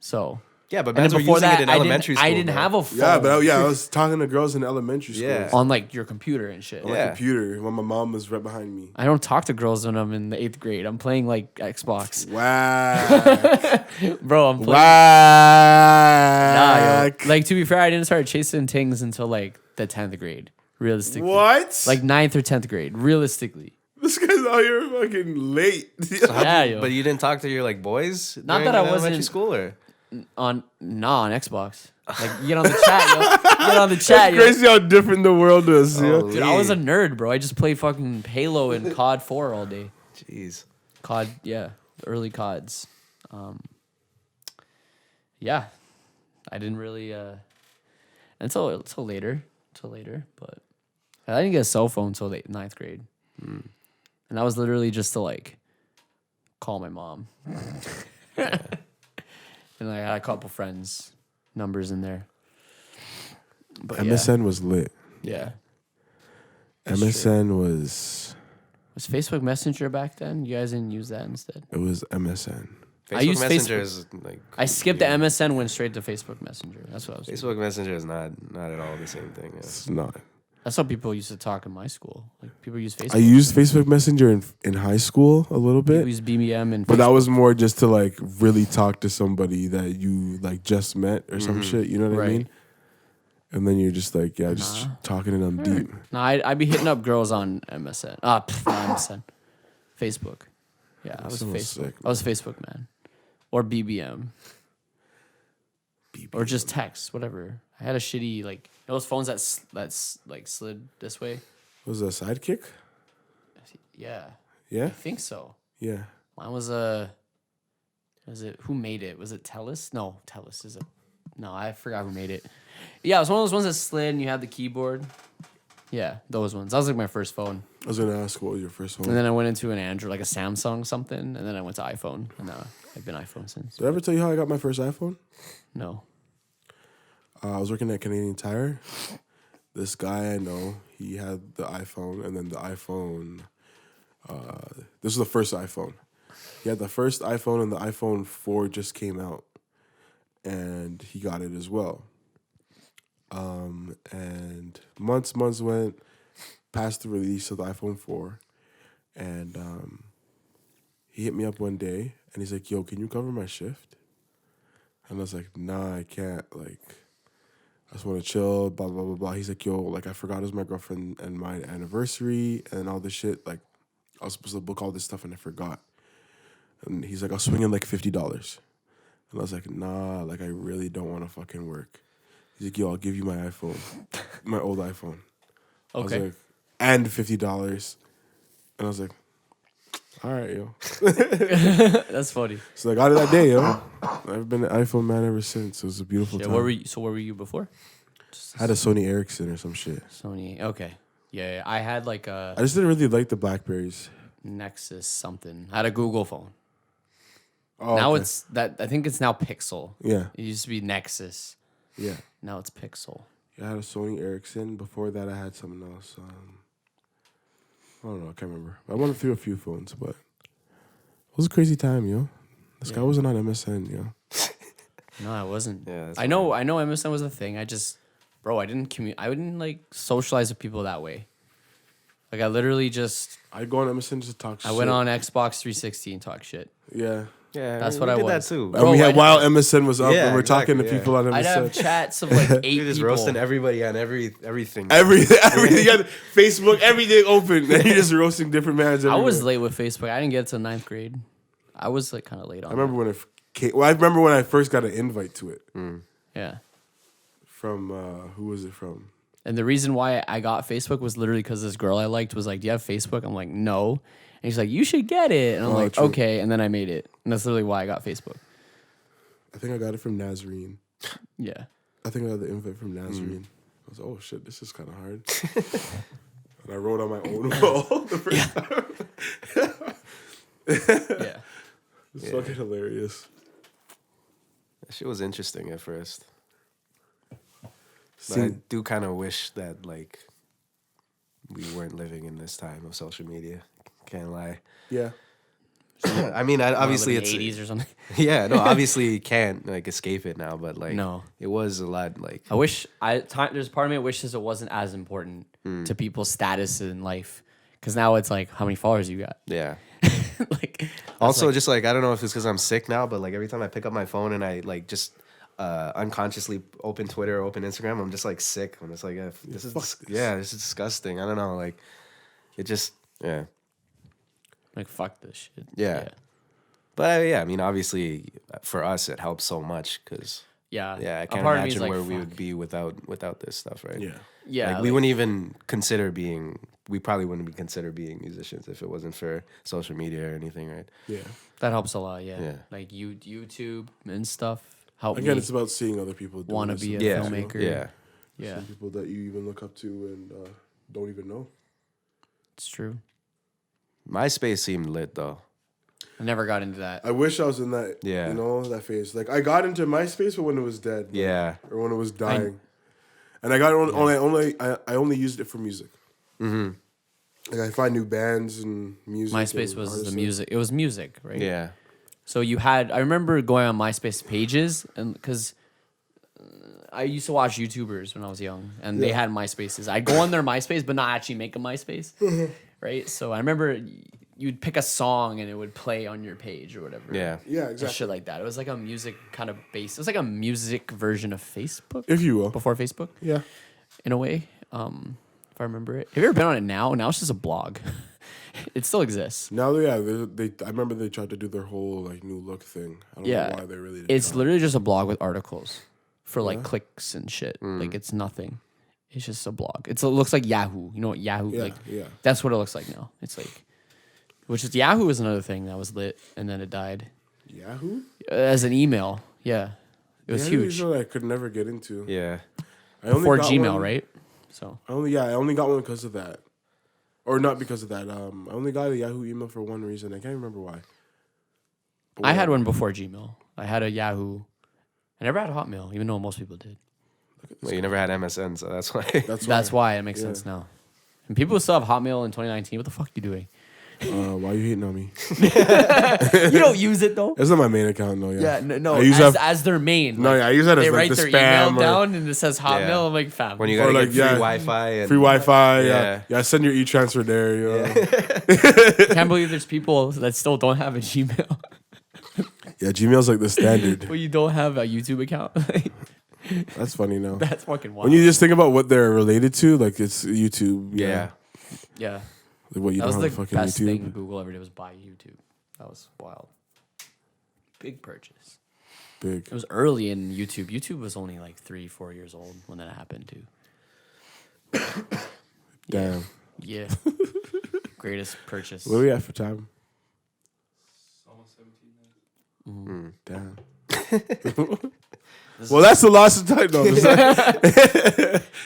So. Yeah, but And bands then were before using that, it in I elementary school. didn't bro. have a phone. Yeah, but I was talking to girls in elementary school. Yeah. on like your computer and shit. On my Yeah. computer when my mom was right behind me. I don't talk to girls when I'm in the 8th grade. I'm playing like Xbox. Wow. Bro, I'm playing. Wow. Nah, yo. Like, to be fair, I didn't start chasing things until like the 10th grade. Realistically. What? Like 9th or 10th grade. Realistically. this guy's out here fucking late. Yeah, yo. But you didn't talk to your like boys? Not during that I elementary wasn't- school or? on Xbox. Like, you get on the chat, yo. Get on the chat, yo. Crazy how different the world is. Oh, Yeah. Dude, I was a nerd, bro. I just played fucking Halo and COD 4 all day. Jeez. COD, yeah. The early CODs. Yeah. I didn't really until later. But I didn't get a cell phone until late 9th grade. And that was literally just to like call my mom. And I had a couple friends numbers in there. But MSN was lit. Yeah. MSN was Was Facebook Messenger back then? You guys didn't use that instead? it was MSN. Facebook I use Messenger Facebook. is like I skipped the MSN, went straight to Facebook Messenger. That's what I was doing. Facebook Messenger is not at all the same thing. Yeah. It's not. That's how people used to talk in my school. Like, people use Facebook. I used Facebook Messenger in high school a little People bit, use BBM and but that was more just to like really talk to somebody that you like just met or some shit. You know what I Right. mean? And then you're just like, yeah, just talking to them deep. No, I'd be hitting up girls on MSN. Not MSN. Facebook. Yeah, I was sounds Facebook. sick, I was Facebook man. Or BBM. Or just text, whatever. I had a shitty, like, those phones that's like slid this way. Was it a sidekick? Yeah, Yeah, I think so. yeah. Mine was who made it? Was it Telus? No, Telus is it. No, I forgot who made it. Yeah, it was one of those ones that slid and you had the keyboard. Yeah, those ones. That was like my first phone. I was gonna ask what was your first And one. then I went into an Android, like a Samsung something, and then I went to iPhone. And now I've been iPhone since. Did I ever tell you how I got my first iPhone? No. I was working at Canadian Tire. This guy I know, he had the iPhone, and then the iPhone. This was the first iPhone. He had the first iPhone, and the iPhone 4 just came out, and he got it as well. And months went past the release of the iPhone 4, and he hit me up one day, and he's like, "Yo, can you cover my shift?" And I was like, "Nah, I can't. Like, I just want to chill, blah, blah, blah, blah." He's like, "Yo, like, I forgot it was my girlfriend and my anniversary and all this shit. Like, I was supposed to book all this stuff and I forgot." And he's like, "I'll swing in like $50. And I was like, "Nah, like, I really don't want to fucking work." He's like, "Yo, I'll give you my iPhone, my old iPhone." I was Okay. like, "And $50. And I was like, "All right, yo." That's funny. So I got it that day, yo. I've been an iPhone man ever since. It was a beautiful Yeah, time. where were you before? I had a Sony Ericsson or some shit. Sony. Okay. Yeah, I had like a I just didn't really like the Blackberries. Nexus something. I had a Google phone. Oh, Now okay. it's that. I think it's now Pixel. Yeah, It used to be Nexus. yeah. Now it's Pixel. I had a Sony Ericsson. Before that, I had something else. I don't know. I can't remember. I went through a few phones, but it was a crazy time, yo. This guy wasn't on MSN, yo. No, I wasn't. Yeah, that's I know MSN was a thing. I just bro, I didn't like socialize with people that way. Like I literally just I'd go on MSN just to talk shit. I went on Xbox 360 and talk shit. Yeah. Yeah, That's we what I did was. that too. And we had I'd- while MSN was up Yeah, and we're talking to exactly, people on I'd have MSN. chats of like 8 You're just people. roasting everybody on everything. Everything, yeah, Facebook, everything open. And you're just roasting different mans. I was everywhere. late with Facebook. I didn't get to 9th grade. I was like kind of late on. I remember when it came. Well, I remember when I first got an invite to it that. Yeah. from who was it from? And the reason why I got Facebook was literally because this girl I liked was like, "Do you have Facebook?" I'm like, "No." And he's like, "You should get it." And I'm Oh, like, true. "Okay." And then I made it. And that's literally why I got Facebook. I think I got it from Nazarene. Yeah. I think I got the invite from Nazarene. I was oh shit, this is kind of hard. And I wrote on my own wall the first time. Yeah. It's fucking hilarious. That shit was interesting at first. But I Seen- do kind of wish that like we weren't living in this time of social media. Can't lie. yeah. I mean, obviously it's 80s or something. yeah. No, obviously you can't like escape it now. But like, No. it was a lot like I wish there's part of me that wishes it wasn't as important to people's status in life. Because now it's like, how many followers you got? yeah. Like, Also, just like I don't know if it's because I'm sick now, but like every time I pick up my phone and I like just unconsciously open Twitter or open Instagram, I'm just like sick. I'm just like, this is fuck this. yeah, this is disgusting. I don't know, like it just yeah. like fuck this shit. Yeah. But yeah, I mean, obviously for us it helps so much because Yeah. yeah, I A can't part of me is imagine like, where we fuck. would be without this stuff, right? Yeah. Yeah. Like, we wouldn't even consider being. We probably wouldn't be considered being musicians if it wasn't for social media or anything, right? Yeah. that helps a lot. Yeah. Yeah. Like YouTube and stuff help Again, me it's about seeing other people doing want to this be a and Yeah. filmmaker. Yeah. Yeah. Some people that you even look up to and don't even know. It's true. MySpace seemed lit though. I never got into that. I wish I was in that, Yeah. you know, that phase. Like I got into MySpace, but when it was dead, like, Yeah. or when it was dying, and I got I only used it for music. Mm-hmm. Like I find new bands and music. MySpace and was artists the and- music. It was music, right? Yeah. So you had. I remember going on MySpace pages, and because I used to watch YouTubers when I was young, and they Yeah. had MySpaces. I'd go on their MySpace, but not actually make a MySpace, right? So I remember you'd pick a song and it would play on your page or whatever. Yeah. Yeah, And exactly. shit like that. It was like a music kind of base. It was like a music version of Facebook If you will. before Facebook, Yeah. in a way. If I remember it. Have you ever been on it now? Now it's just a blog. It still exists. Now, yeah, they. I remember they tried to do their whole like new look thing. I don't Yeah. know why they really. Did It's that. literally just a blog with articles for like Yeah. clicks and shit. Like it's nothing. It's just a blog. It looks like Yahoo. You know what Yahoo Yeah, like? yeah. That's what it looks like now. It's like, which is Yahoo is another thing that was lit and then it died Yahoo. as an email. Yeah, it was Yahoo huge is what I could never get into. Yeah. I only before got Gmail, one- right? So I only got one because of that, or not because of that. I only got a Yahoo email for one reason. I can't remember why. But I had one before Gmail. I had a Yahoo. I never had a Hotmail, even though most people did. Well, you never had MSN, so that's why. That's why it makes Yeah. sense now. And people still have Hotmail in 2019. What the fuck are you doing? Why are you hating on me? You don't use it though. It's not my main account, no. Yeah. Yeah, no, I use as, that- as their main. No, like, yeah, I use that as they like write the their spam email or down and it says Hotmail. Yeah. I'm like, fam. when you Or gotta like, get free yeah, Wi-Fi and free Wi-Fi. Yeah. Yeah. Send your e-transfer there. You know? I can't believe there's people that still don't have a Gmail. Yeah, Gmail's like the standard. But you don't have a YouTube account. That's funny now. That's fucking wild. When you just think about what they're related to, like it's YouTube. yeah. yeah, Like what you that was don't the have a fucking best YouTube. thing Google ever did was buy YouTube. That was wild. Big purchase. Big. It was early in YouTube. YouTube was only like 3-4 years old when that happened too. Damn. Yeah. Greatest purchase. What are we at for time? Almost 17 minutes. Damn. Well, that's the loss of time, though.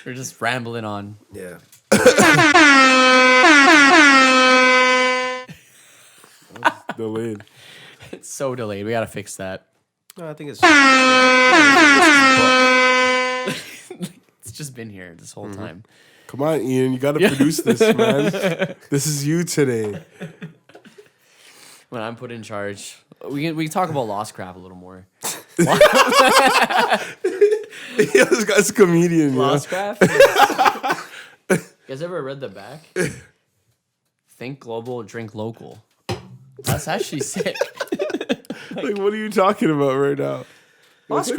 We're just rambling on. Yeah. Delayed. It's so delayed. We gotta fix that. No, I think it's It's just been here this whole time. Come on, Ian. You got to produce this, man. This is you today. When I'm put in charge, we can talk about Lost Craft a little more. Yeah, this guy's a comedian. Yeah. Lost You guys ever read the back? Think global, drink local. That's actually sick. Like, what are you talking about right now? Lost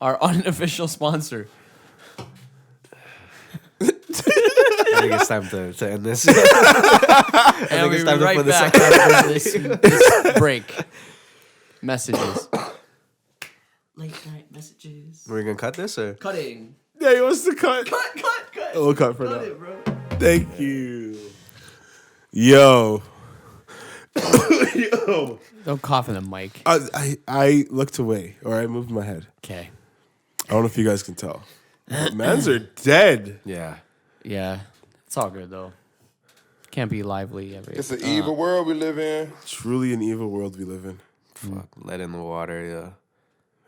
our unofficial sponsor. I think it's time to end this. I And think we'll it's be time to right put this back after this break. Messages. Late night messages. We're gonna cut this or? Cutting. Yeah, he wants to cut. Cut. We'll cut for now. it, bro. Thank you. Yo. Yo. Don't cough in the mic. I looked away, or I moved my head. Okay. I don't know if you guys can tell. But mans are dead. Yeah. Yeah. It's all good, though. Can't be lively every. It's an evil world we live in. Truly an evil world we live in. Fuck. Lead in the water. Yeah.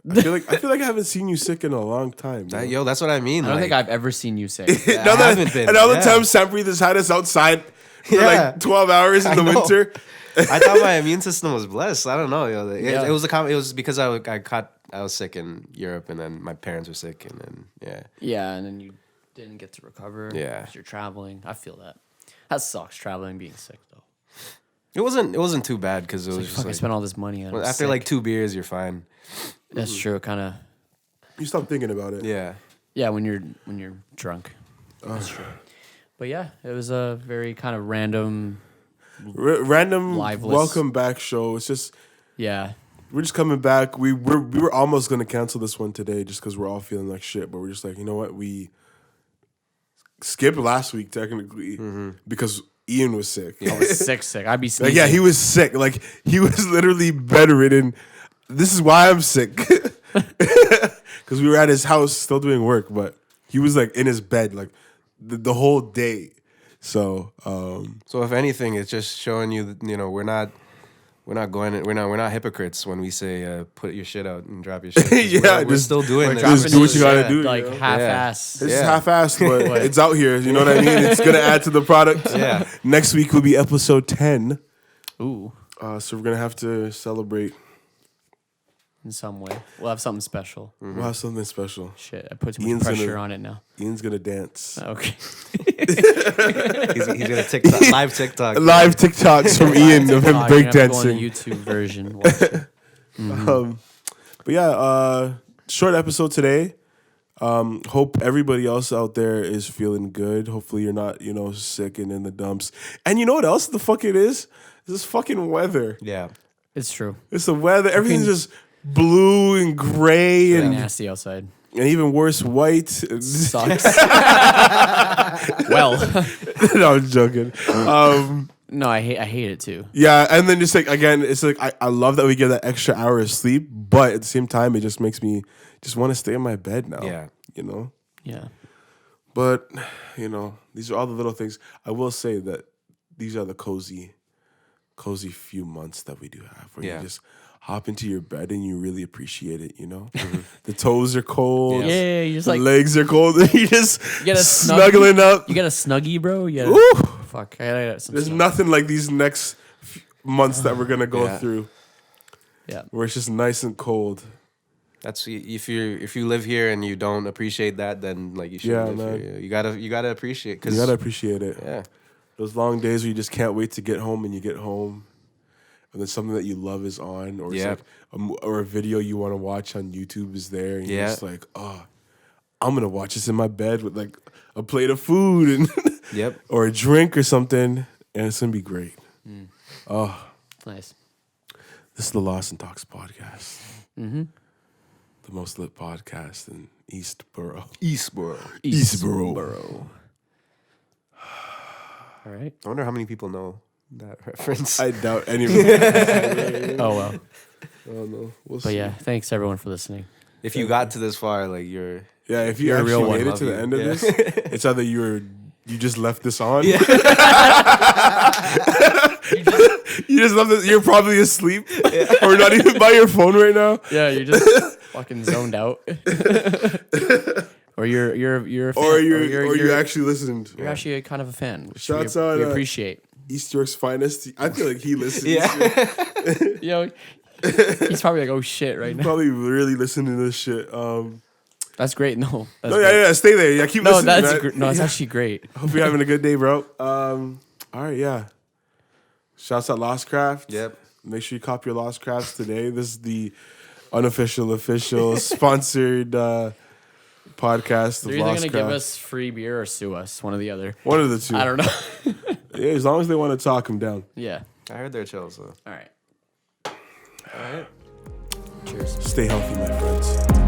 I feel like I haven't seen you sick in a long time. That, yo, that's what I mean. I don't like, think I've ever seen you sick. Now that, haven't been, and all the yeah. time Sam Breathe has had us outside for Yeah. like 12 hours in I the know. winter. I thought my immune system was blessed. I don't know. Yo. Yeah. It was it was because I was sick in Europe, and then my parents were sick, and then yeah. Yeah, and then you didn't get to recover. Yeah. 'cause you're traveling. I feel that. That sucks, traveling, being sick, though. It wasn't too bad because it was Like, just fuck, I like, spent all this money on well, it. after like 2 beers, you're fine. That's true, kind of. You stop thinking about it. Yeah. Yeah, when you're drunk. That's true. But yeah, it was a very kind of random. Random Liveless. welcome back show. It's just Yeah, we're just coming back. We were almost gonna cancel this one today just because we're all feeling like shit. But we're just like, you know what? We skipped last week technically because Ian was sick. I was sick. I'd be Like, sneezing. yeah, he was sick. Like he was literally bedridden. This is why I'm sick. Because we were at his house still doing work, but he was like in his bed like the whole day. So So if anything, it's just showing you that, you know, we're not hypocrites when we say put your shit out and drop your shit. 'Cause Yeah, we're just- still doing We're this. dropping Just do what you this gotta shit, do, like you know? half-ass. it's Yeah. half-assed, but it's out here. You know what I mean? It's gonna add to the product. Yeah. Next week will be episode 10. Ooh, So we're gonna have to celebrate. in some way, we'll have something special. We'll have something special. Shit, I put too much Ian's pressure gonna- on it now. Ian's gonna dance. Okay. he's gonna TikTok, live TikTok. Live TikToks from Ian of him Oh, you're gonna have to go on the breakdancing. YouTube version. Watch it. But yeah, short episode today. Hope everybody else out there is feeling good. Hopefully you're not, sick and in the dumps. And you know what else the fuck it is? It's this fucking weather. Yeah. It's true. It's the weather. Everything's just blue and gray and Nasty outside. even worse, white. Sucks. Well, No, I'm joking. no, I hate it too. Yeah, and then just like again, it's like I love that we get that extra hour of sleep, but at the same time, it just makes me just want to stay in my bed now. Yeah. Yeah. But these are all the little things. I will say that these are the cozy few months that we do have, where Yeah. you just hop into your bed and you really appreciate it. The toes are cold. Yeah, you just The like legs are cold. You just get a snuggling up. You got a snuggie, bro. You Woo! gotta, fuck. I gotta get some There's snug- nothing like these next months that we're gonna go Yeah. through, Yeah. where it's just nice and cold. That's if you live here and you don't appreciate that, then like you should Yeah, live man. here. You gotta appreciate You gotta appreciate it. yeah. Those long days where you just can't wait to get home, and you get home, and then something that you love is on, or it's Yeah. like or a video you want to watch on YouTube is there, and you're Yeah. just like, oh, I'm gonna watch this in my bed with like a plate of food and Yep. or a drink or something, and it's gonna be great. Oh, Nice. this is the Lost and Talks podcast, the most lit podcast in Eastboro. Eastboro. All right. I wonder how many people know that reference. I doubt anyone. Oh well. Oh no, we'll But see. yeah, thanks everyone for listening. If you got to this far, like you're Yeah, if you You're a actually real one. made it to the Love you. end of Yeah. this, it's either you just left this on. Yeah. You just left this. You're probably asleep or not even by your phone right now. Yeah, you're just fucking zoned out. Or you're a fan. Or you actually listened. You're actually a kind of a fan, which Shouts we out, appreciate. East York's finest. I feel like he listens. Yeah. Yo, He's probably like, oh shit, right now. Probably really listening to this shit. That's great. No, that's No, great. yeah, stay there. Yeah, keep No, listening. that's man. no, it's actually great. Hope you're having a good day, bro. All right, yeah. Shouts out Lost Craft. Yep. Make sure you cop your Lost Crafts today. This is the unofficial, official, sponsored podcast of They're either Lost gonna Craft. give us free beer or sue us. One or the other. One of the two. I don't know. Yeah, as long as they want to talk them down. Yeah. I heard they're chill, so. All right. All right. Cheers. Stay healthy, my friends.